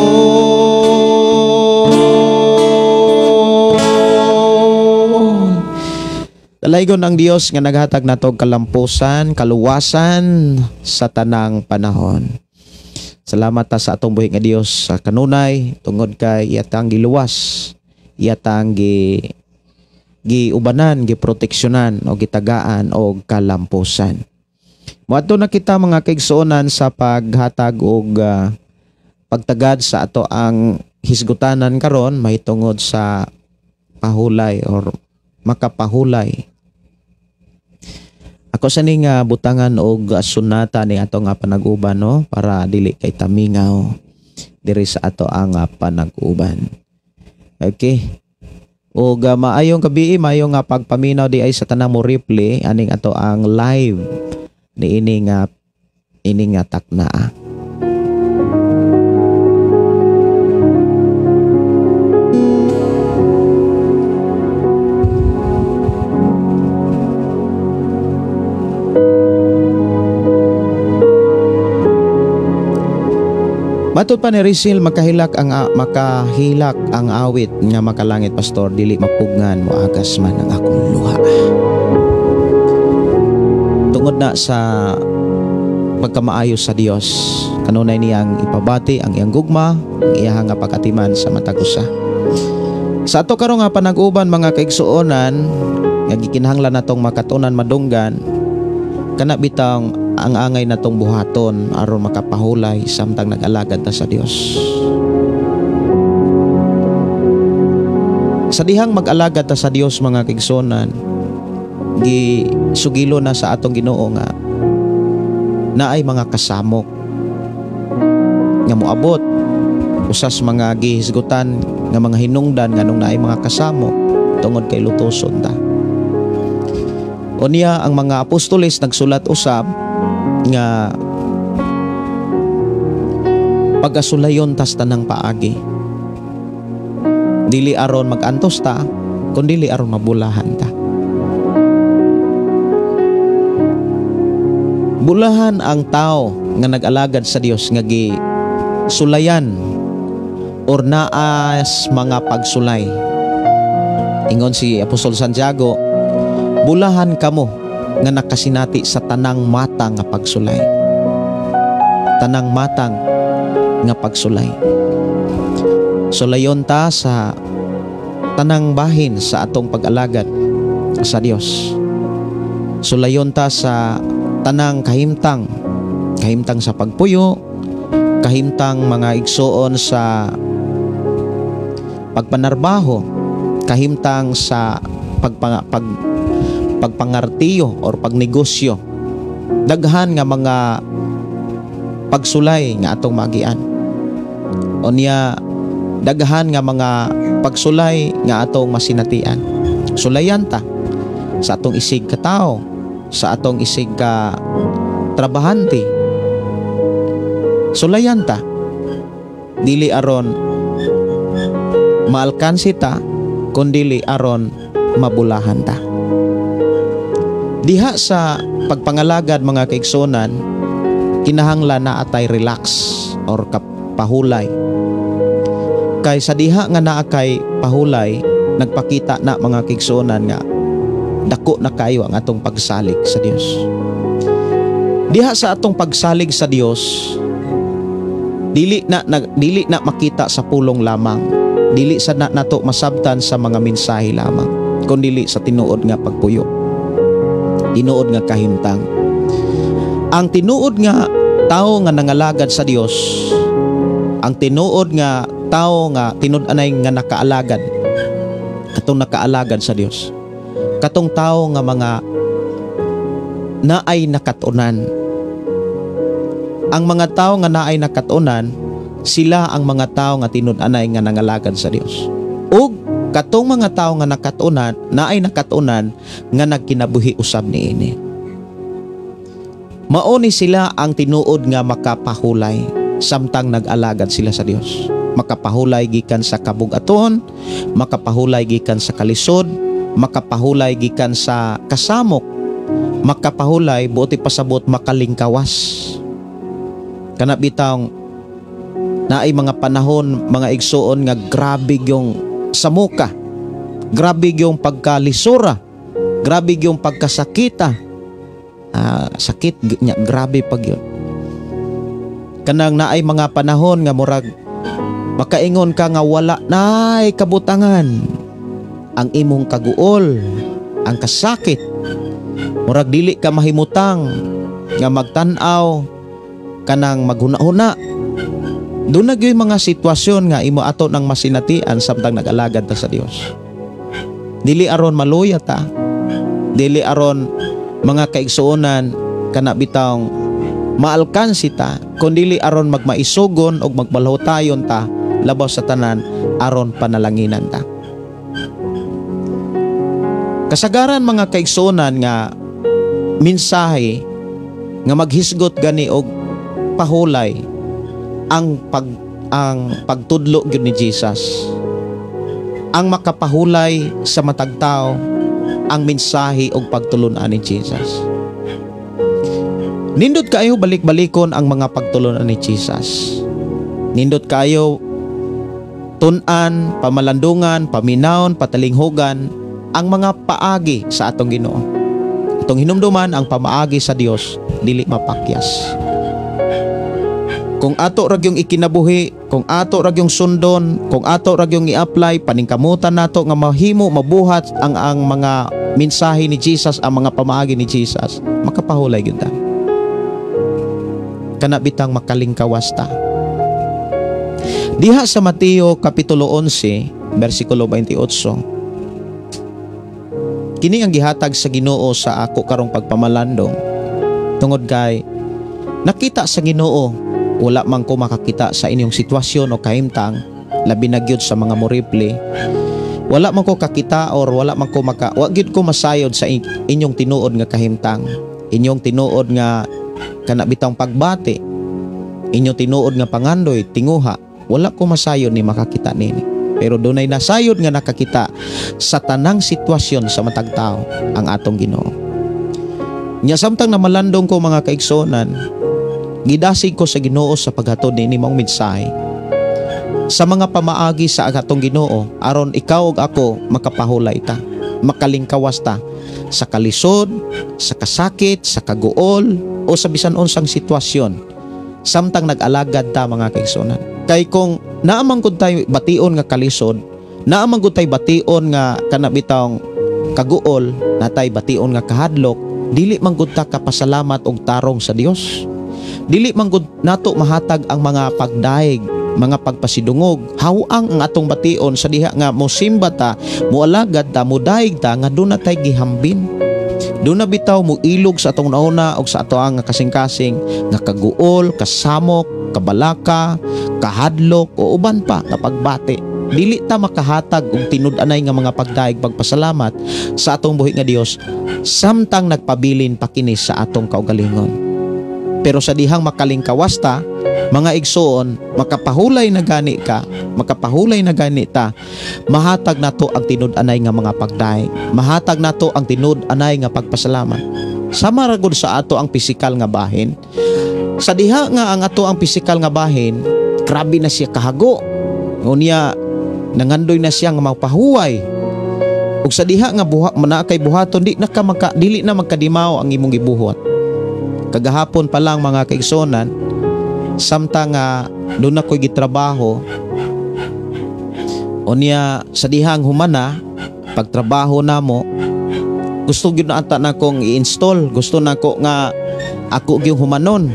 Dalaygon ang Dios nga naghatag natog kalampusan, kaluwasan sa tanang panahon. Salamat ta sa atong buhi nga Dios sa kanunay tungod kay iyatang giluwas, iyatang giubanan, giproteksyonan o gitagaan og kalampusan. Moadto na kita mga kaigsuonan sa paghatag og pagtagad sa ato ang hisgutanan karon mahitungod sa pahulay or makapahulay. Ako sa ning butangan og sunata ni ato nga panag-uban, no, para dili kay tamingaw diri sa ato ang panag-uban. Okay. Og maayong gabi, maayong pagpaminaw di ay sa tanang mo replay aning ato ang live ni ining takna. Matod pa ni Rizal, makahilak ang awit nga makalangit pastor, dili mapugngan mo agas man ang akong luha. Tungod na sa pagkamaayos sa Dios, kanunay niyang ipabati ang iyang gugma, ang iyang nga pagkatiman sa matag usa. Sa ato karon nga panag-uban mga kaigsuonan, nga gikinahanglan natong makatunan madunggan, kana bitang ang angay natong buhaton aron makapahulay samtang nag-alagad ta sa Dios. Sa dihang mag-alagad ta sa Dios mga kaigsuonan, gisugilo na sa atong Ginoo nga naay mga kasamok nga moabot usas mga gihisgutan nga mga hinungdan nganong naay mga kasamok tungod kay lutoson ta. Unya ang mga apostoles nagsulat usab nga pag-asulayon tas tanang paagi, dili aron mag-antos ta kundi dili aron mabulahan ta. Bulahan ang tao nga nag-alagad sa Dios nga gisulayan or naas mga pagsulay. Ingon si Apostol Santiago, bulahan kamo nga nakasinati sa tanang matang nga pagsulay. Tanang matang nga pagsulay. Sulayon ta sa tanang bahin sa atong pag-alagad sa Dios. Sulayon ta sa tanang kahimtang sa pagpuyo, kahimtang mga igsoon sa pagpanarbaho, kahimtang sa pagpangartiyo or pagnegosyo. Daghan nga mga pagsulay nga atong magian. Unya daghan nga mga pagsulay nga atong masinatian. Sulayan ta sa atong isig ka tao, sa atong isig ka trabahante. Sulayan ta dili aron maalkansi ta kundi aron mabulahan ta. Diha sa pagpangalagad mga kaigsonan, kinahanglan na atay relax or pahulay. Kay sa diha nga naa kay pahulay, nagpakita na mga kaigsonan nga dako na kayo ang atong pagsalig sa Dios. Diha sa atong pagsalig sa Dios, dili na makita sa pulong lamang, dili sa nato masabtan sa mga mensahe lamang, kundi sa tinuod nga pagpuyo, tinuod nga kahimtang. Ang tinuod nga tao nga nangalagad sa Dios, ang tinuod nga tao nga tinud-anay nga nakaalagad, katong nakaalagad sa Dios, katong tao nga mga naay nakatunan. Ang mga tao nga naay nakatunan, sila ang mga tao nga tinud-anay nga nangalagad sa Dios. Ug katong mga tao nga nakatunan, naay nakatunan nga nagkinabuhi usab niini. Mao ni sila ang tinuod nga makapahulay samtang nag-alagad sila sa Dios. Makapahulay gikan sa kabug-aton, makapahulay gikan sa kalisod, makapahulay gikan sa kasamok, makapahulay buoti pasabot makalingkawas. Kana bitang naay mga panahon, mga igsuon nga grabe yung samuka, grabe yung pagkalisura, grabe yung pagkasakita. Sakit nya, grabe pag yun. Kanang naay mga panahon nga murag makaingon ka nga wala naay kabutangan ang imong kaguol, ang kasakit. Murag dili ka mahimutang nga magtan-aw kanang maghuna-huna. Doon nagyoy mga sitwasyon nga imo ato nang masinatian samtang nag-alagad ta sa Dios. Dili aron maluya ta, dili aron mga kaigsuonan kana bitawng maalkansi ta, kundili aron magmaisugon og magbalhutayon ta labaw sa tanan aron panalanginan ta. Kasagaran mga kaigsuonan nga mensahe nga maghisgot gani og pahulay ang pagtudlo gyud ni Jesus, ang makapahulay sa matag tao ang mensahe og pagtulunan ni Jesus. Nindot kayo balik-balikon ang mga pagtulunan ni Jesus. Nindot kayo tun-an, pamalandungan, paminawon, patalinghogan ang mga paagi sa atong Ginoo. Atong hinumduman ang pamaagi sa Dios dili mapakyas. Kung ato rag yung ikinabuhi, kung ato rag yung sundon, kung ato rag yung i-apply, paningkamutan nato nga mahimo mabuhat ang mga mensahe ni Jesus, ang mga pamaagi ni Jesus, makapahulay gyud ta. Kana bitang makalingkawas ta. Diha sa Mateo kapitulo 11, bersikulo 28. Kini ang gihatag sa Ginoo sa ako karong pagpamalandong. Tungod kay nakita sa Ginoo wala man ko makakita sa inyong sitwasyon o kahimtang, labi na gyud sa mga moriple. Wala man ko kakita or wala man ko wa gyud ko masayod sa inyong tinuod nga kahimtang, inyong tinuod nga kana bitang pagbati, inyong tinuod nga pangandoy, tinguha. Wala ko masayod ni makakita nini. Pero dunay nasayod nga nakakita sa tanang sitwasyon sa matag tao ang atong Ginoo. Nya samtang namalandong ko mga kaigsonan, gidasig ko sa Ginoo sa paghatod ni mong mensahe sa mga pamaagi sa atong Ginoo aron ikaw ug ako makapahulay ta, makalingkawas ta sa kalisod, sa kasakit, sa kaguol o sa bisan unsang sitwasyon samtang nag-alagad ta mga kaigsonan. Kay kung naamang gud tay bation nga kalisod, naamang gud tay bation nga kanabitang kaguol, natay bation nga kahadlok, dili man gud ta kapasalamat og tarong sa Dios. Dili man gud nato mahatag ang mga pagdaig, mga pagpasidungog, hawang ang atong bation sa diha nga mosimba ta, moalagad ta, modaig ta nga doon na tay gihambin. Doon na bitaw mo ilog sa atong nauna o sa ato ang kasing-kasing nga kaguol, kasamok, kabalaka, kahadlok o uban pa nga pagbati. Dili ta makahatag og tinud-anay nga mga pagdaig pagpasalamat sa atong buhi nga Dios samtang nagpabilin pa kini sa atong kaugalingon. Pero sa dihang makalingkawas ta, mga igsoon, makapahulay na gani ka, makapahulay na gani ta, mahatag nato ang tinud-anay nga mga pagdaig, mahatag nato ang tinud-anay nga pagpasalamat. Sama ra gud sa ato ang pisikal nga bahin. Sa diha nga ang ato ang pisikal nga bahin, grabe na siya kahago. Unya nangandoy na siya nga magpahuway. Ug sa diha nga manakay buhaton dili na magkadimaw ang imong gibuhat. Kagahapon pa lang mga kaigsonan, samtang doon ako'y gitrabaho, unya sa dihang humana, pagtrabaho na mo, gusto yun na ata na kong i-install, gusto na ko nga ako gyung humanon.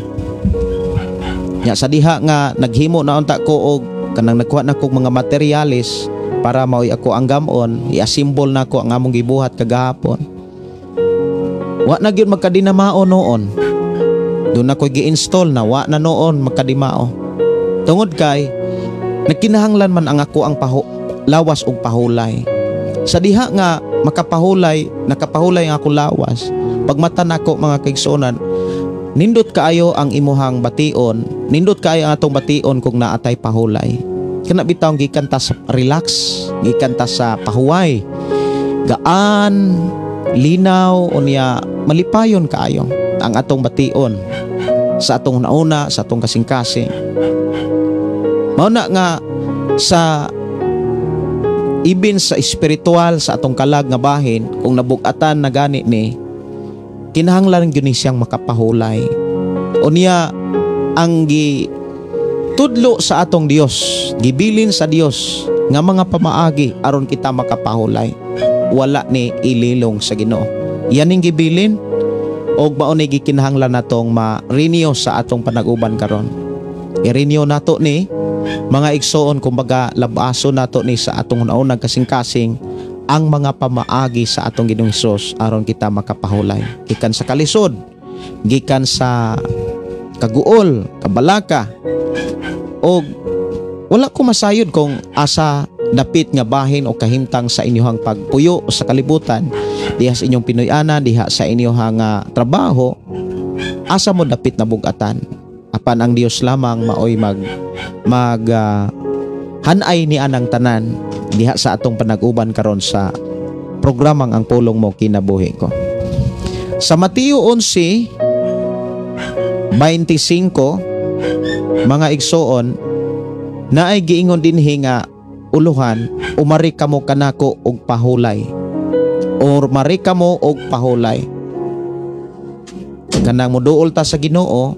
Nya sa diha nga naghimo na unta ko og kanang nagkuha na kog mga materialis para maoy ako ang gamon, i-assemble na ko ang among gibuhat kagahapon. Wa na gyud magkadinamao noon. Doon na ko gi-install na wa na noon magkadimao. Tungod kay nagkinahanglan man ang ako ang lawas og pahulay. Sa diha nga nakapahulay ang ako lawas. Pagmata nako mga kaigsuonan, nindot kaayo ang imuhang bation, nindot kaayo ang atong bation kung naatay pahulay. Kana bitaw gikan ta sa relax, gikan ta sa pahuway. Gaan, linaw unya malipayon kaayo ang atong bation sa atong nauna, sa atong kasing-kasing. Mao na nga sa ibin sa espiritual sa atong kalag nga bahin, kung nabug-atan na gani ni, kinahanglan gyud ni siyang makapahulay. Unya ang tudlo sa atong Dios, gibilin sa Dios nga mga pamaagi aron kita makapahulay. Wala ni ililong sa Ginoo. Yan ning gibilin og mao ni gikinahanglan natong ma-renew sa atong panag-uban karon. I-renew nato ni mga igsoon, kumbaga labaso nato ni sa atong naunang kasing-kasing ang mga pamaagi sa atong Ginoong Hesus aron kita makapahulay. Gikan sa kalisod, gikan sa kaguol, kabalaka, o wala ko masayod kung asa dapit nga bahin o kahimtang sa inyong pagpuyo o sa kalibutan, diha sa inyong Pinoy-ana, diha sa inyong trabaho, asa mo dapit na bugatan. Apan ang Dios lamang maoy hanay ni anang tanan diha sa atong panag-uban karon sa programang Ang Pulong Mo Kinabuhi Ko. Sa Mateo 11:25, mga igsoon, naay giingon dinhi nga uluhan, umari kamo kanako og pahulay. Or mari kamo og pahulay. Kanang moduol ta sa Ginoo,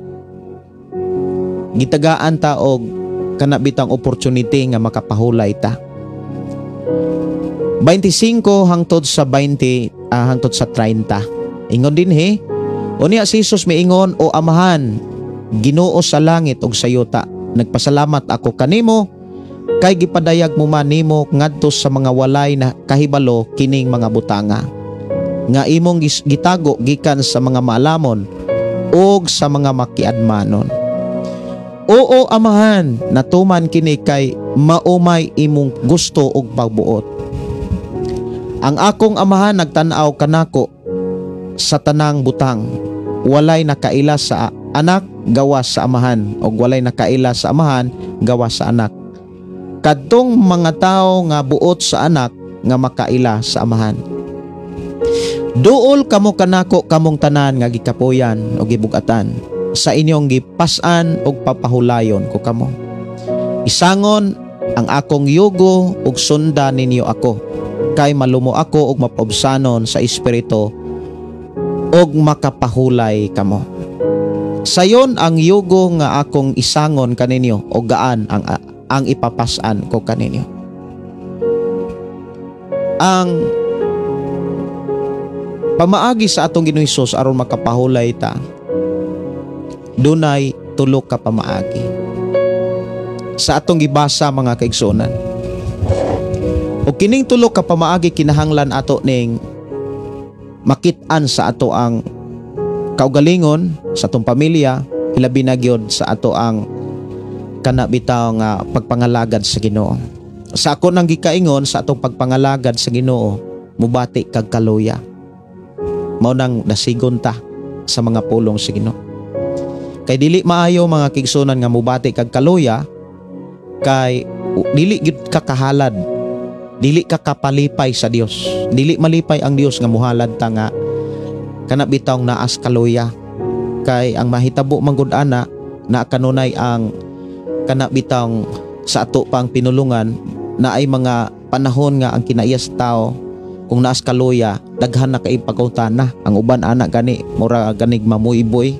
gitagaan ta og kana bitang opportunity nga makapahulay ta. 25 hangtod sa 20 hangtod sa 30. Ingon dinhi, unya si Jesus miingon, o Amahan, Ginoo sa langit ug sa yuta, nagpasalamat ako kanimo kay gipadayag mo man nimo ngadto sa mga walay na kahibalo kining mga butanga nga imong gitago gikan sa mga maalamon ug sa mga makiadmanon. Oo Amahan, natuman kini kay maumay imong gusto ug pagbuot. Ang akong Amahan nagtan-aw kanako sa tanang butang, walay nakaila sa anak gawas sa Amahan, ug walay nakaila sa Amahan gawas sa anak. Kadtong mga tao nga buot sa anak nga makaila sa Amahan. Duol kamo kanako kamong tanan nga gikapuyan o gibugatan, sa inyong gipas-an og papahulayon ko kamo. Isangon ang akong yugo ug sundan ninyo ako, kay malumo ako og mapobsanon sa espiritu og makapahulay kamo. Sayon ang yugo nga akong isangon kaninyo og gaan ang ipapas-an ko kaninyo. Ang pamaagi sa atong Ginoong Hesus aron makapahulay ta, dunay tulo ka pamaagi. Sa atong gibasa mga kaigsunan, o kining tulo ka pamaagi kinahanglan ato ning makit-an sa ato ang kaugalingon sa atong pamilya, hilabi na gyud sa ato ang kanabitaw nga pagpangalagad sa Ginoo. Sa ako nang gikaingon sa atong pagpangalagad sa Ginoo, mubati kag kaluya. Mao nang dasigon ta sa mga pulong sa Ginoo. Kay dili maayo mga kigsunan nga mubati kag kaluya, kay dili gyud ka kahalad, dili ka kapalipay sa Dios, dili malipay ang Dios nga muhalad ta nga kana bitawng naas kaluya. Kay ang mahitabo manggod ana na kanunay ang kana bitawng sa ato pang pinulungan na ay mga panahon nga ang kinaiya sa tao kung naas kaluya daghan na kay pagkautana. Ang uban ana gani mura ganig mamuiboy,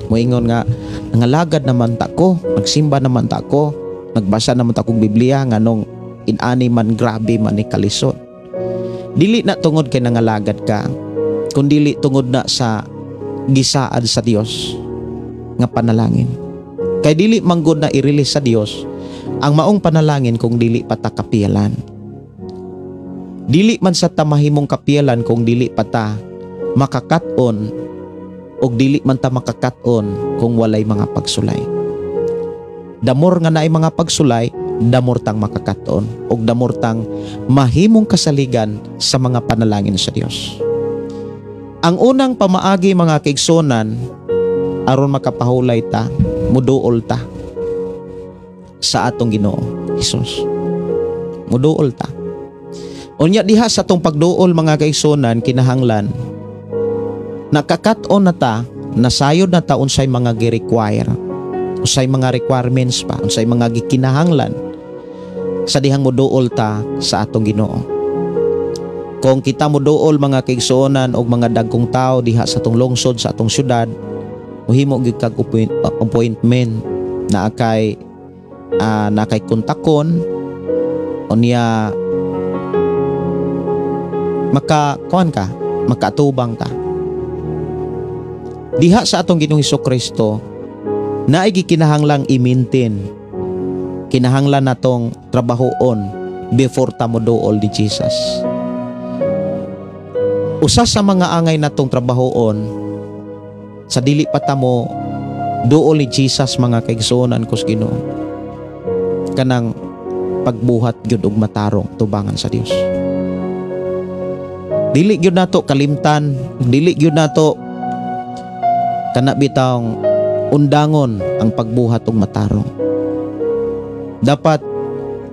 moingon nga nangalagad naman ta ko, nagsimba naman ta ko, nagbasa naman ta kong Biblia nganong inani man grabe man ni kalisod. Dili na tungod kay nangalagad ka, kundi tungod na sa gisaad sa Dios nga panalangin. Kay dili manggod na i-release sa Dios ang maong panalangin kung dili pa ta kapiyalan. Dili man sa tamahimong kapiyalan kung dili pa ta makakaton o dili man ta makakaton kung walay mga pagsulay. Damor nga naay mga pagsulay, damor tang makakaton o damor tang mahimong kasaligan sa mga panalangin sa Dios. Ang unang pamaagi mga kaigsonan aron makapahulay ta, muduol ta sa atong Ginoo Hesus. Muduol ta. Unya diha sa atong pagduol mga kaigsonan kinahanglan nakakat-on na ta, nasayod na ta unsay mga gi-require, unsay mga requirements pa, unsay mga gikinahanglan sa dihang muduol ta sa atong Ginoo. Kung kita muduol mga kaigsuonan og mga dagkong tao diha sa atong lungsod sa atong syudad, muhimo gyud kag appointment na kay kontakon unya makatubang ta. Diha sa atong Ginoong Hesukristo naay gikinahanglang i-maintain, kinahanglan natong trabahoon before ta moduol ni Jesus. Usa sa mga angay natong trabahoon sa dili pa ta mo duol ni Jesus mga kaigsuonan kus Ginoo, kanang pagbuhat gyud og matarong tubangan sa Dios. Dili gyud nato kalimtan, dili gyud nato kana bitawng undangon ang pagbuhat og matarong. Dapat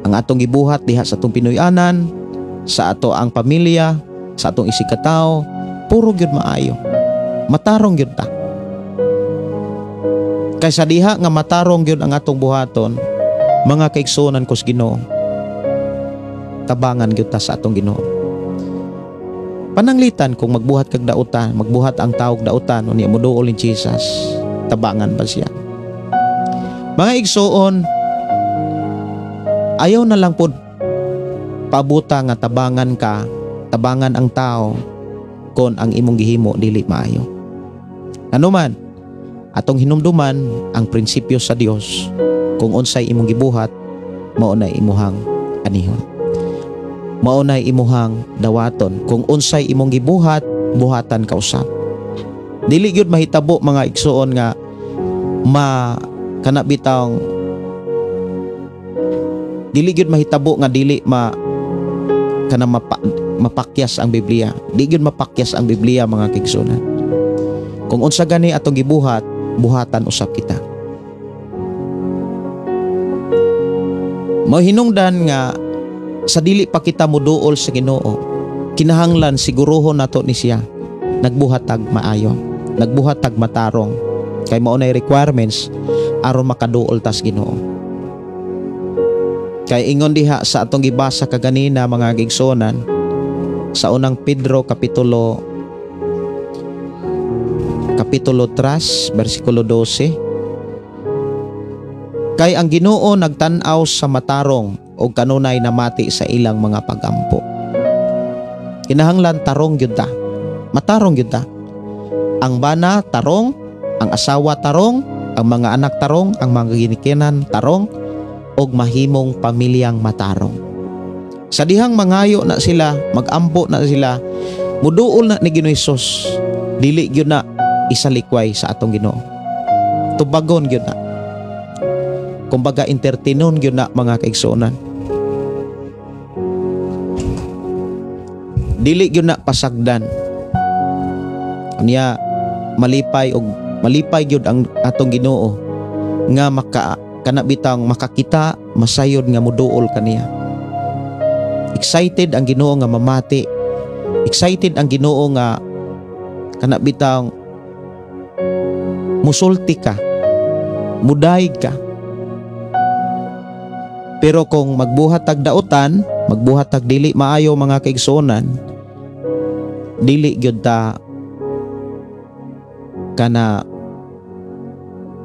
ang atong gibuhat diha sa atong Pinoy-anan, sa ato ang pamilya, sa atong isikataw, puro gyud maayo. Matarong gyud ta. Kaysa diha nga matarong gyud ang atong buhaton, mga kaigsuonan kus Ginoo, tabangan gyud ta sa atong Ginoo. Pananglitan kung magbuhat kag dautan, magbuhat ang tawog dautan unya moduol ni Jesus, tabangan ba siya? Mga igsuon, ayaw na lang pod pabuta nga tabangan ka, tabangan ang tao kon ang imong gihimo dili maayo. Ano man atong hinumduman ang prinsipyo sa Dios, kung unsay imong gibuhat mao na imuhang anihon, mao na imuhang dawaton. Kung unsay imong gibuhat buhatan ka usab. Dili gyud mahitabo mga igsuon nga kana bitawng dili gyud mahitabo nga dili mapakyas ang Biblia. Di gyud mapakyas ang Biblia mga kaigsuonan. Kung unsa gani atong gibuhat, buhatan usab kita. Mao hinungdan nga sa dili pa kita moduol sa Ginoo, kinahanglan siguruhon nato ni siya nagbuhatag maayo, nagbuhatag matarong, kay mao nay requirements aron makaduol tas Ginoo. Kay ingon diha sa atong gibasa kaganina mga kaigsuonan sa unang Pedro kapitulo 3 bersikulo 12, kay ang Ginoo nagtan-aw sa matarong o kanunay namati sa ilang mga pagampo. Kinahanglan tarong gyud ta, matarong gyud ta. Ang bana tarong, ang asawa tarong, ang mga anak tarong, ang mga ginikinan tarong, og mahimong pamilyang matarong. Sa dihang mangayo na sila, magampo na sila, muduol na ni Ginoong Hesus, dili gyud na isalikway sa atong Ginoo. Tubagon gyud na. Kumbaga entertainon gyud na mga kaigsuonan. Dili gyud na pasagdan. Unya malipay gyud ang atong Ginoo nga kana bitang makakita masayod nga muduol kaniya. Excited ang Ginoo nga mamati. Excited ang Ginoo nga kana bitang musulti ka, mudayeg ka. Pero kung magbuhat tag dautan, magbuhat tag dili maayo mga kaigsuonan, dili gyud ta kana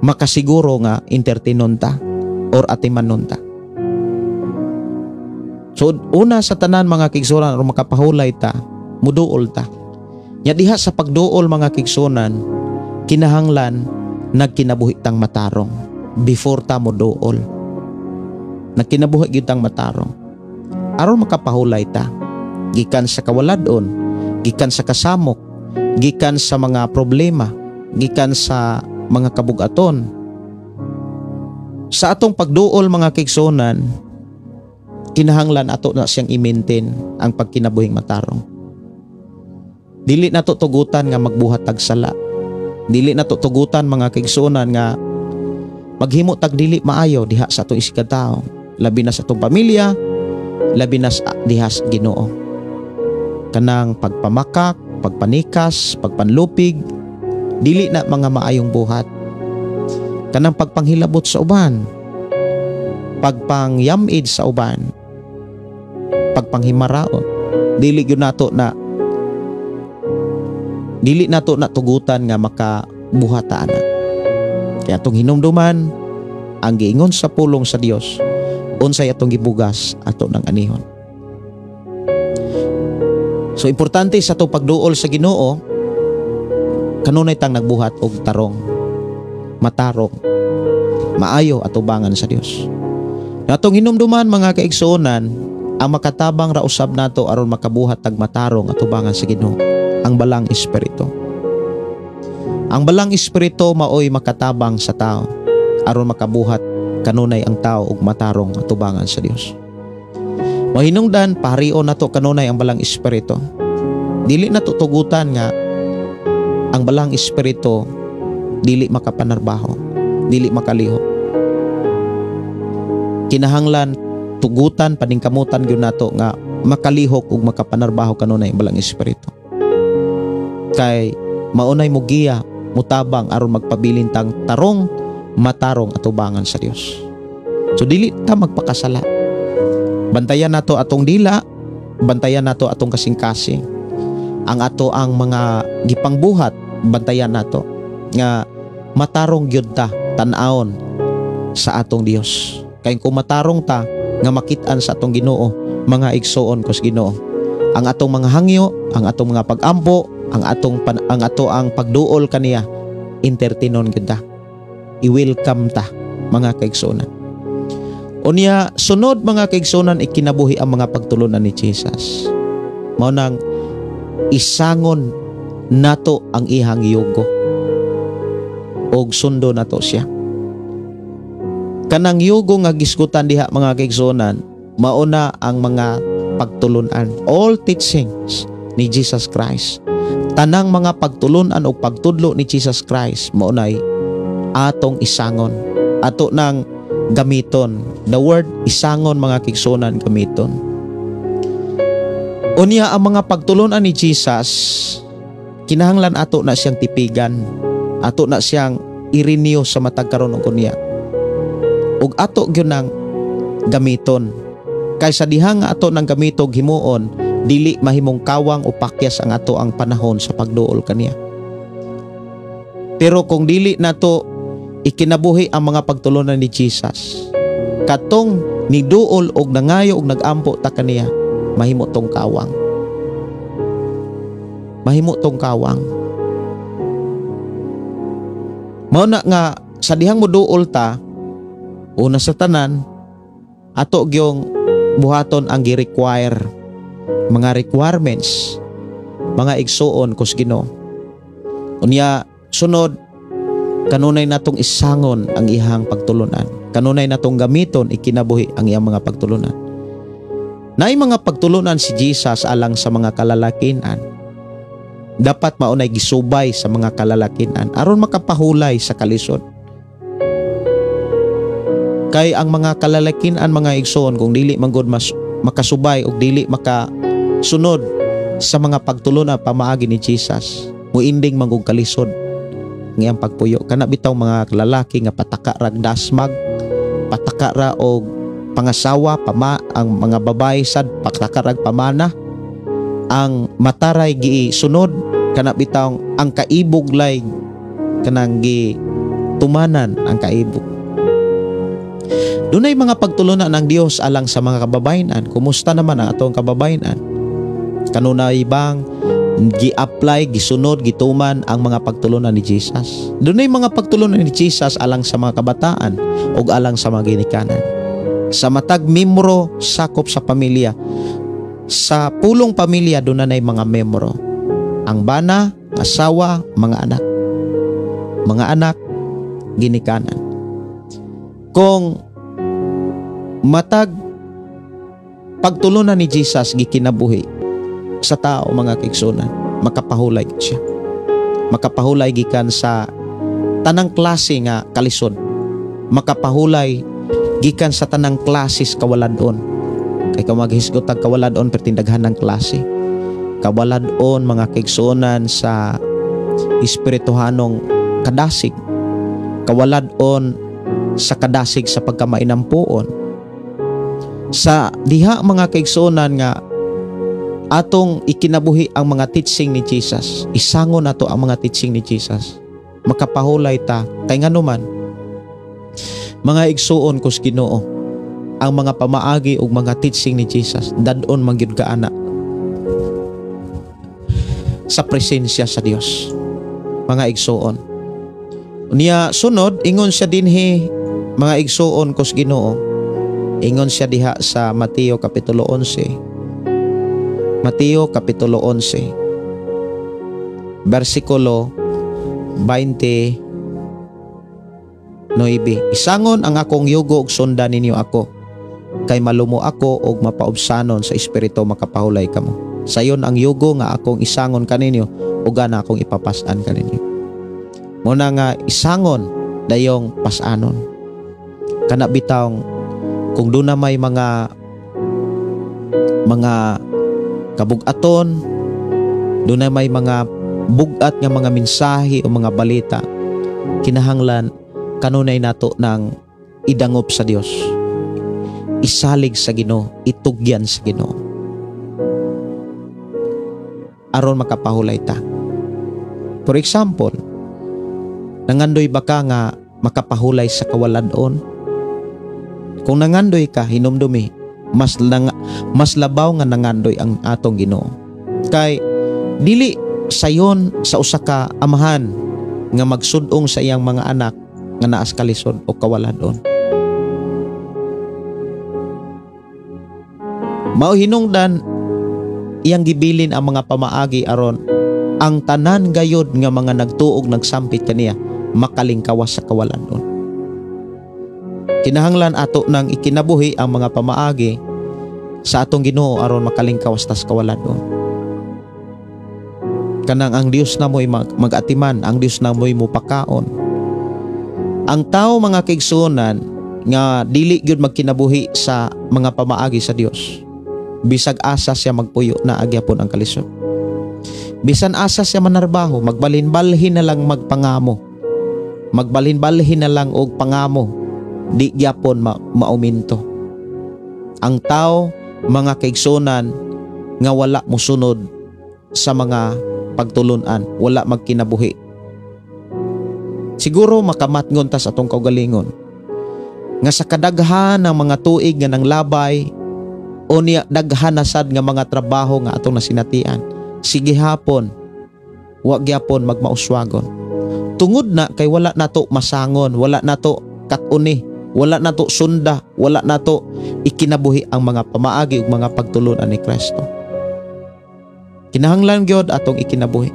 makasiguro nga entertainon ta or atimanon ta. So una sa tanan mga kaigsuonan o makapahulay ta, muduol ta. Nya diha sa pagduol mga kaigsuonan, kinahanglan nagkinabuhi tang matarong before ta mo duol. Nagkinabuhi gyud tang matarong aron makapahulay ta gikan sa kawaladon, gikan sa kasamok, gikan sa mga problema, gikan sa mga kabugaton. Sa atong pagduol mga kaigsuonan, kinahanglan ato na siyang i-maintain ang pagkinabuhing matarong. Dili na to tugutan nga magbuhat tag sala. Dili na to tugutan mga kaigsuonan nga maghimo tag dili maayo diha sa atong isikataw, labi na sa atong pamilya, labi na sa diha sa Ginoo. Kanang pagpamakak, pagpanikas, pagpanlupig, dili na mga maayong buhat. Kanang pagpanghilabot sa uban, pagpangyamid sa uban, pagpanghimaraon, dili nato na tugutan nga makabuhata na. Kaya atong hinumduman ang giingon sa pulong sa Dios, unsay atong gibugas ato ng anihon. So importante sa atong pagduol sa Ginoo, kanunay tang nagbuhat og tarong, matarong, maayo at ubangan sa Dios. Natong hinumduman mga kaigsuonan, ang makatabang ra usab nato aron makabuhat tag matarong at ubangan sa Ginoo, ang balang espiritu. Ang balang espiritu maoy makatabang sa tao aron makabuhat kanunay ang tao og matarong at ubangan sa Dios. Mahinungdan paharion nato kanunay ang balang espiritu. Dili nato tugutan nga ang balang espiritu dili makapanarbaho, dili makaliho. Kinahanglan tugutan paningkamutan gyud nato nga makalihok ug makapanarbaho kanunay ang balang espiritu. Kay maunay mugiya mutabang aron magpabilin tang tarong, matarong at ubangan sa Dios. So dili ta magpakasala. Bantayan nato atong dila, bantayan nato atong kasing-kasing. Ang ato ang mga gipangbuhat, bantayan nato nga matarong gyud ta tan-awon sa atong Dios. Kay kung matarong ta nga makit-an sa atong Ginoo, mga igsoon ko sa Ginoo, ang atong mga hangyo, ang atong mga pag-ampo, ang ato ang pagduol kaniya, entertainon gyud ta. I-welcome ta mga kaigsuonan. Unya sunod mga kaigsuonan, ikinabuhi ang mga pagtulunan ni Jesus. Mao nang isangon nato ang ihang yugo og sundo nato siya. Kanang yugo nga gisgutan diha mga kaigsuonan, mao na ang mga pagtulunan, all teachings ni Jesus Christ. Tanang mga pagtulunan o pagtudlo ni Jesus Christ mao nay atong isangon, ato nang gamiton. The word isangon mga kaigsuonan gamiton. Unya ang mga pagtulunan ni Jesus, kinahanglan ato na siyang tipigan, ato na siyang i-renew sa matag karon og kunya. Ug ato gyud nang gamiton. Kaysa diha nga ato nang gamitog himuon, dili mahimong kawang o pakyas ang ato ang panahon sa pagduol kaniya. Pero kung dili nato ikinabuhi ang mga pagtulunan ni Jesus, katong niduol og nangayo og nagampo ta kaniya, mahimo tong kawang. Mahimo tong kawang. Mao na nga sa dihang moduol ta, una sa tanan, ato gyung buhaton ang gi-require, mga requirements, mga igsuon kus Ginoo. Unya sunod, kanunay natong isangon ang ihang pagtulunan. Kanunay natong gamiton ikinabuhi ang iyang mga pagtulunan. Naay mga pagtulunan si Jesus alang sa mga kalalakinan. Dapat maunay gisubay sa mga kalalakinan aron makapahulay sa kalisod. Kay ang mga kalalakinan mga igsoon kung dili man gud makasubay o dili makasunod sa mga pagtulunan pamaagi ni Jesus, muinding mangug kalisod ngayang pagpuyo. Kana bitaw mga lalaki nga pataka rag dasmag, pataka ra og pangasawa, ang mga babae sad pataka rag pamana, ang mataray gisunod, kana bitaw ang kaibog lay kanang gi tumanan ang kaibog. Dunay mga pagtulunan ng Dios alang sa mga kababayenan. Kumusta naman ang atong kababayenan? Kanunay bang gi-apply, gisunod, gituman ang mga pagtulunan ni Jesus. Doon ay mga pagtulunan ni Jesus alang sa mga kabataan o alang sa mga ginikanan. Sa matag membro sakop sa pamilya. Sa pulong pamilya doon na mga membro. Ang bana, asawa, mga anak. Mga anak, ginikanan. Kung matag pagtulunan ni Jesus gikinabuhi sa tao mga kaigsunan, makapahulay siya. Makapahulay gikan sa tanang klase nga kalisod. Makapahulay gikan sa tanang klases kawaladon. Kay kung maghisgot ang kawaladon pertindaghan ng klase. Kawaladon mga kaigsunan sa espirituhanong kadasig. Kawaladon sa kadasig sa pagkamainampuon. Sa diha mga kaigsunan nga atong ikinabuhi ang mga teaching ni Jesus. Isangon nato ang mga teaching ni Jesus. Makapahulay ta kay nganuman mga igsuon kus Ginoo ang mga pamaagi ug mga teaching ni Jesus dadon magyud kaana sa presensya sa Dios. Mga igsuon. Unya sunod ingon siya dinhi mga igsuon kus Ginoo. Ingon siya diha sa Mateo kapitulo 11. Mateo kapitulo 11 versikulo 29. Isangon ang akong yugo ug sundan ninyo ako, kay malumo ako ug mapaubsanon sa espiritu makapahulay kamo. Sayon ang yugo nga akong isangon kaninyo ug ana akong ipapas-an kaninyo. Muna nga isangon dayong pas-anon. Kana bitawng kung doon na may mga kabug-aton, doon na may mga bugat nga mga mensahe o mga balita, kinahanglan kanunay nato ng idangop sa Dios, isalig sa Ginoo, itugyan sa Ginoo, aron makapahulay ta. For example, nangandoy baka nga makapahulay sa kawaladon? Kung nangandoy ka, hinumdumi, mas labaw nga nangandoy ang atong Ginoo. Kay dili sayon sa usa ka amahan nga magsudong sa iyang mga anak nga naas kalisod o kawaladon. Mao hinungdan iyang gibilin ang mga pamaagi aron ang tanan gayud nga mga nagtuog nagsampit kaniya makalingkawas sa kawaladon. Kinahanglan ato nang ikinabuhi ang mga pamaagi sa atong Ginoo aron makalingkawas tas kawaladon. Kanang ang Dios na mo'y mag-atiman, ang Dios na mo'y mupakaon. Ang tao mga kaigsuonan nga dili gyud magkinabuhi sa mga pamaagi sa Dios, bisag asa siya magpuyo na agyapon ang kalisod. Bisan asa siya manarbaho, magbalhin-balhin na lang magpangamo. Magbalhin-balhin na lang og pangamo, di gyapon mauminto. Ang tao mga kaigsuonan nga wala mosunod sa mga pagtulunan, wala magkinabuhi. Siguro makamatngon tas atong kaugalingon nga sa kadaghan ng mga tuig nga nang labay o niya daghan na sad nga mga trabaho nga atong nasinatian, sige hapon wa gyapon magmauswagon. Tungod na kay wala nato masangon, wala nato katuni, wala nato sunda, wala nato ikinabuhi ang mga pamaagi ug mga pagtulunan ni Kristo. Kinahanglan gyud atong ikinabuhi.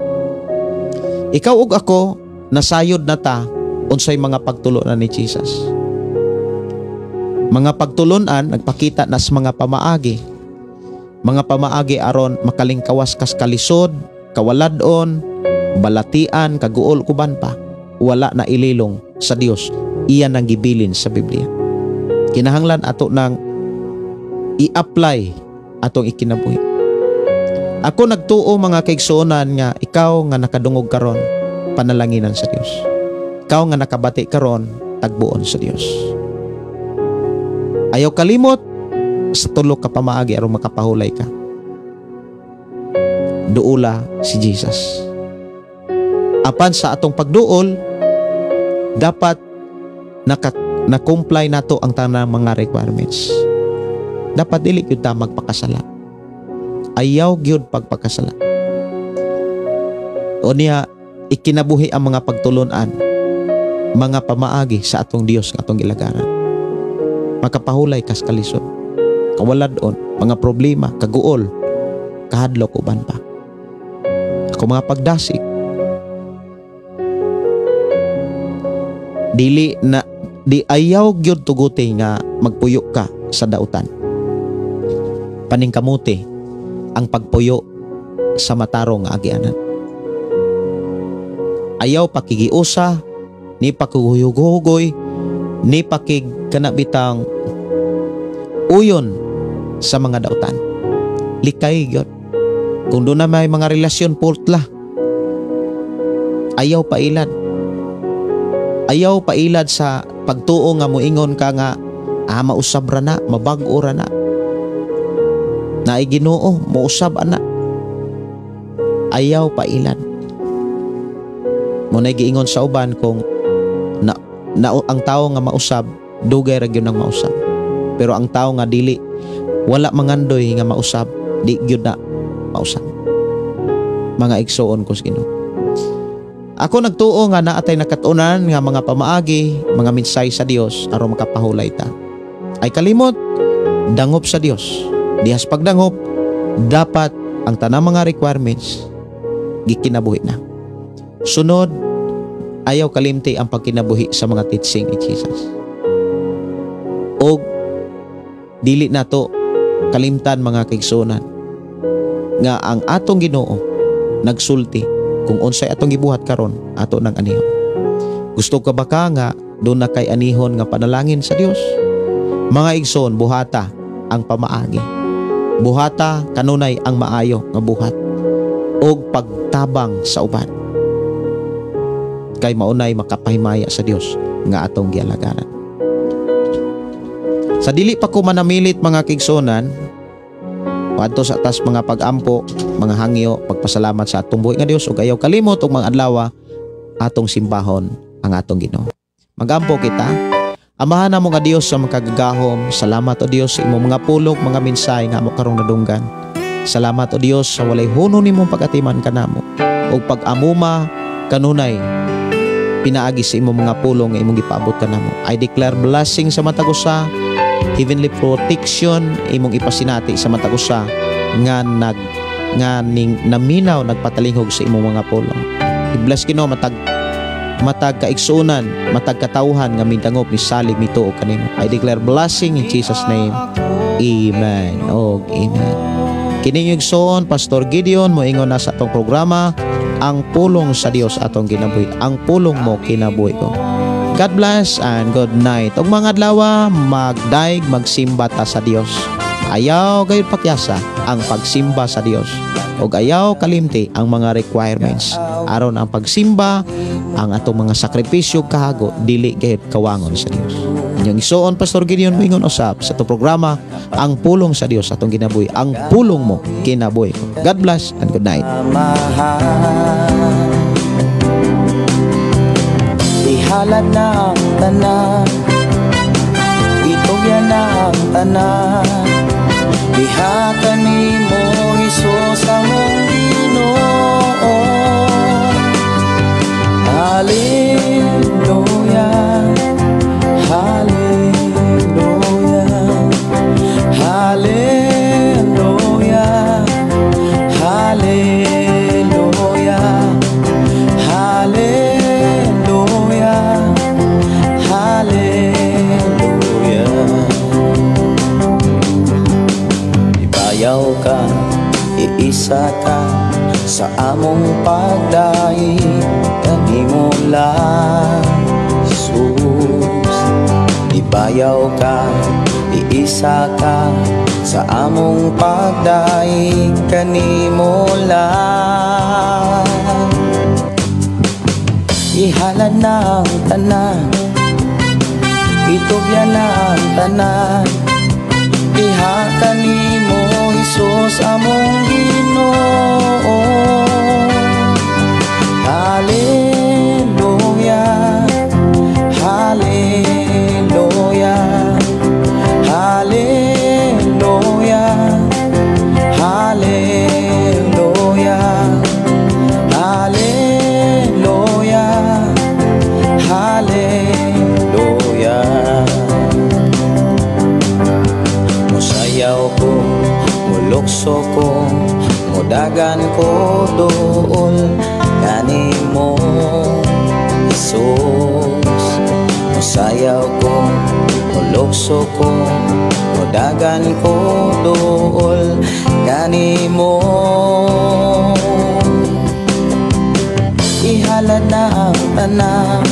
Ikaw ug ako nasayod na ta unsay mga pagtulunan ni Jesus. Mga pagtulunan nagpakita nas mga pamaagi. Mga pamaagi aron makalingkawas kas kalisod, kawaladon, balatian, kaguol kuban pa. Wala na ililong sa Dios. Iyan ang gibilin sa Biblia. Kinahanglan ato nang i-apply atong ikinabuhi. Ako nagtuo mga kaigsuonan nga ikaw nga nakadungog karon, panalanginan sa Dios. Ikaw nga nakabati karon, tagbuon sa Dios. Ayaw kalimot sa tulo ka pamaagi aron makapahulay ka. Duula si Jesus. Apan sa atong pagduol, dapat na-comply nato ang tanang mga requirements. Dapat dili gyud ta magpakasala. Ayaw gyud pagpakasala. O niya, ikinabuhi ang mga pagtulunan, mga pamaagi sa atong Dios nga atong gilagaran. Makapahulay kas kalisod. Kawaladon, mga problema, kaguol, kahadlok uban pa. Ako mga pagdasig. Di ayaw gyud tuguti nga magpuyo ka sa dautan. Paningkamuti ang pagpuyo sa matarong nga agianan. Ayaw pakigiusa, ni pakiguhugoy, ni pakig kanabitang uyon sa mga dautan. Likay gyud. Kung doon na may mga relasyon pultla, ayaw pailad. Ayaw pailad sa pagtuo nga moingon ka nga mausab ra na, mabag-o ra na. Naay Ginoo, mausab ana. Ayaw pailad. Munay giingon sa uban kung na ang tao nga mausab, dugay ra gyud nang mausab. Pero ang tao nga dili, wala mangandoy nga mausab, di gyud na mausab. Mga igsoon ko sa Ginoo. Ako nagtuo nga naatay nakatunan nga mga pamaagi, mga minsay sa Dios aron makapahulay ta. Ay kalimot, dangop sa Dios. Dihas pagdangop, dapat ang tanang mga requirements gikinabuhi na. Sunod, ayaw kalimti ang pagkinabuhi sa mga teaching ni Jesus. O dili nato kalimtan mga kaigsunan nga ang atong Ginoo nagsulti kung unsay atong gibuhat karon ato nang anihon. Gusto ka ba ka nga doon na kay anihon nga panalangin sa Dios? Mga igsoon, buhata ang pamaagi. Buhata kanunay ang maayo nga buhat og pagtabang sa uban. Kay maunay makapahimaya sa Dios nga atong gialagaran. Sa dili pa ko manamilit mga kigsonan, adto sa atas mga pag-ampo, mga hangyo, pagpasalamat sa atong buhi nga Dios ug ayaw kalimot og mga adlaw atong simbahon ang atong Ginoo. Magampo kita. Amahan namo nga Dios sa makagagahom. Salamat o Dios sa imong mga pulong, mga minsay nga amo karong nadunggan. Salamat o Dios sa walay huno nimong pagatiman kanamo ug pag-amuma kanunay pinaagi sa imong mga pulong nga imong gipaabot kanamo. I declare blessing sa matag usa, heavenly protection imong ipasinati sa matag usa nga naminaw nagpatalingog sa imong mga pulong. I-bless Ginoo matag kaigsunan, matag katawhan nga midangop ni salig mituo kanimo. I declare blessing in Jesus name. Amen. Og amen. Kining igsoon Pastor Gideon moingon na sa atong programa ang pulong sa Dios atong ginabuhi. Ang pulong mo kinabuhi ko. God bless and good night. Og mga adlaw magdaig magsimba ta sa Dios. Ayaw gayud pakyasa ang pagsimba sa Dios. Og ayaw kalimti ang mga requirements aron ang pagsimba, ang atong mga sakripisyo kahago dili gayud kawangon sa Dios. Inyong isuon Pastor Gideon moingon usab sa atong programa ang pulong sa Dios atong ginabuhi. Ang pulong mo kinabuhi ko. God bless and good night. Ihalad na ang tanan, itugyan na ang tanan. Bihatan nimo Hesus among Ginoo. Hallelujah, hallelujah, hallelujah, hallelujah, hallelujah, hallelujah. Ibayaw ka, iisa ka sa among pagdaig kanimo lang Jesus. Ibayaw ka, iisa ka sa among pagdaig kanimo lang. Ihalad na ang tanan, itugyan na ang tanan. Iha kanimo Hesus among Ginoo. Hallelujah, hallelujah, hallelujah, hallelujah, hallelujah. haleluya. Musayaw ko, mulukso ko, mudagan ko dool kanimo Jesus. Musayaw ko, mulukso ko, mudagan ko dool kanimo. Ihalad na ang tanan,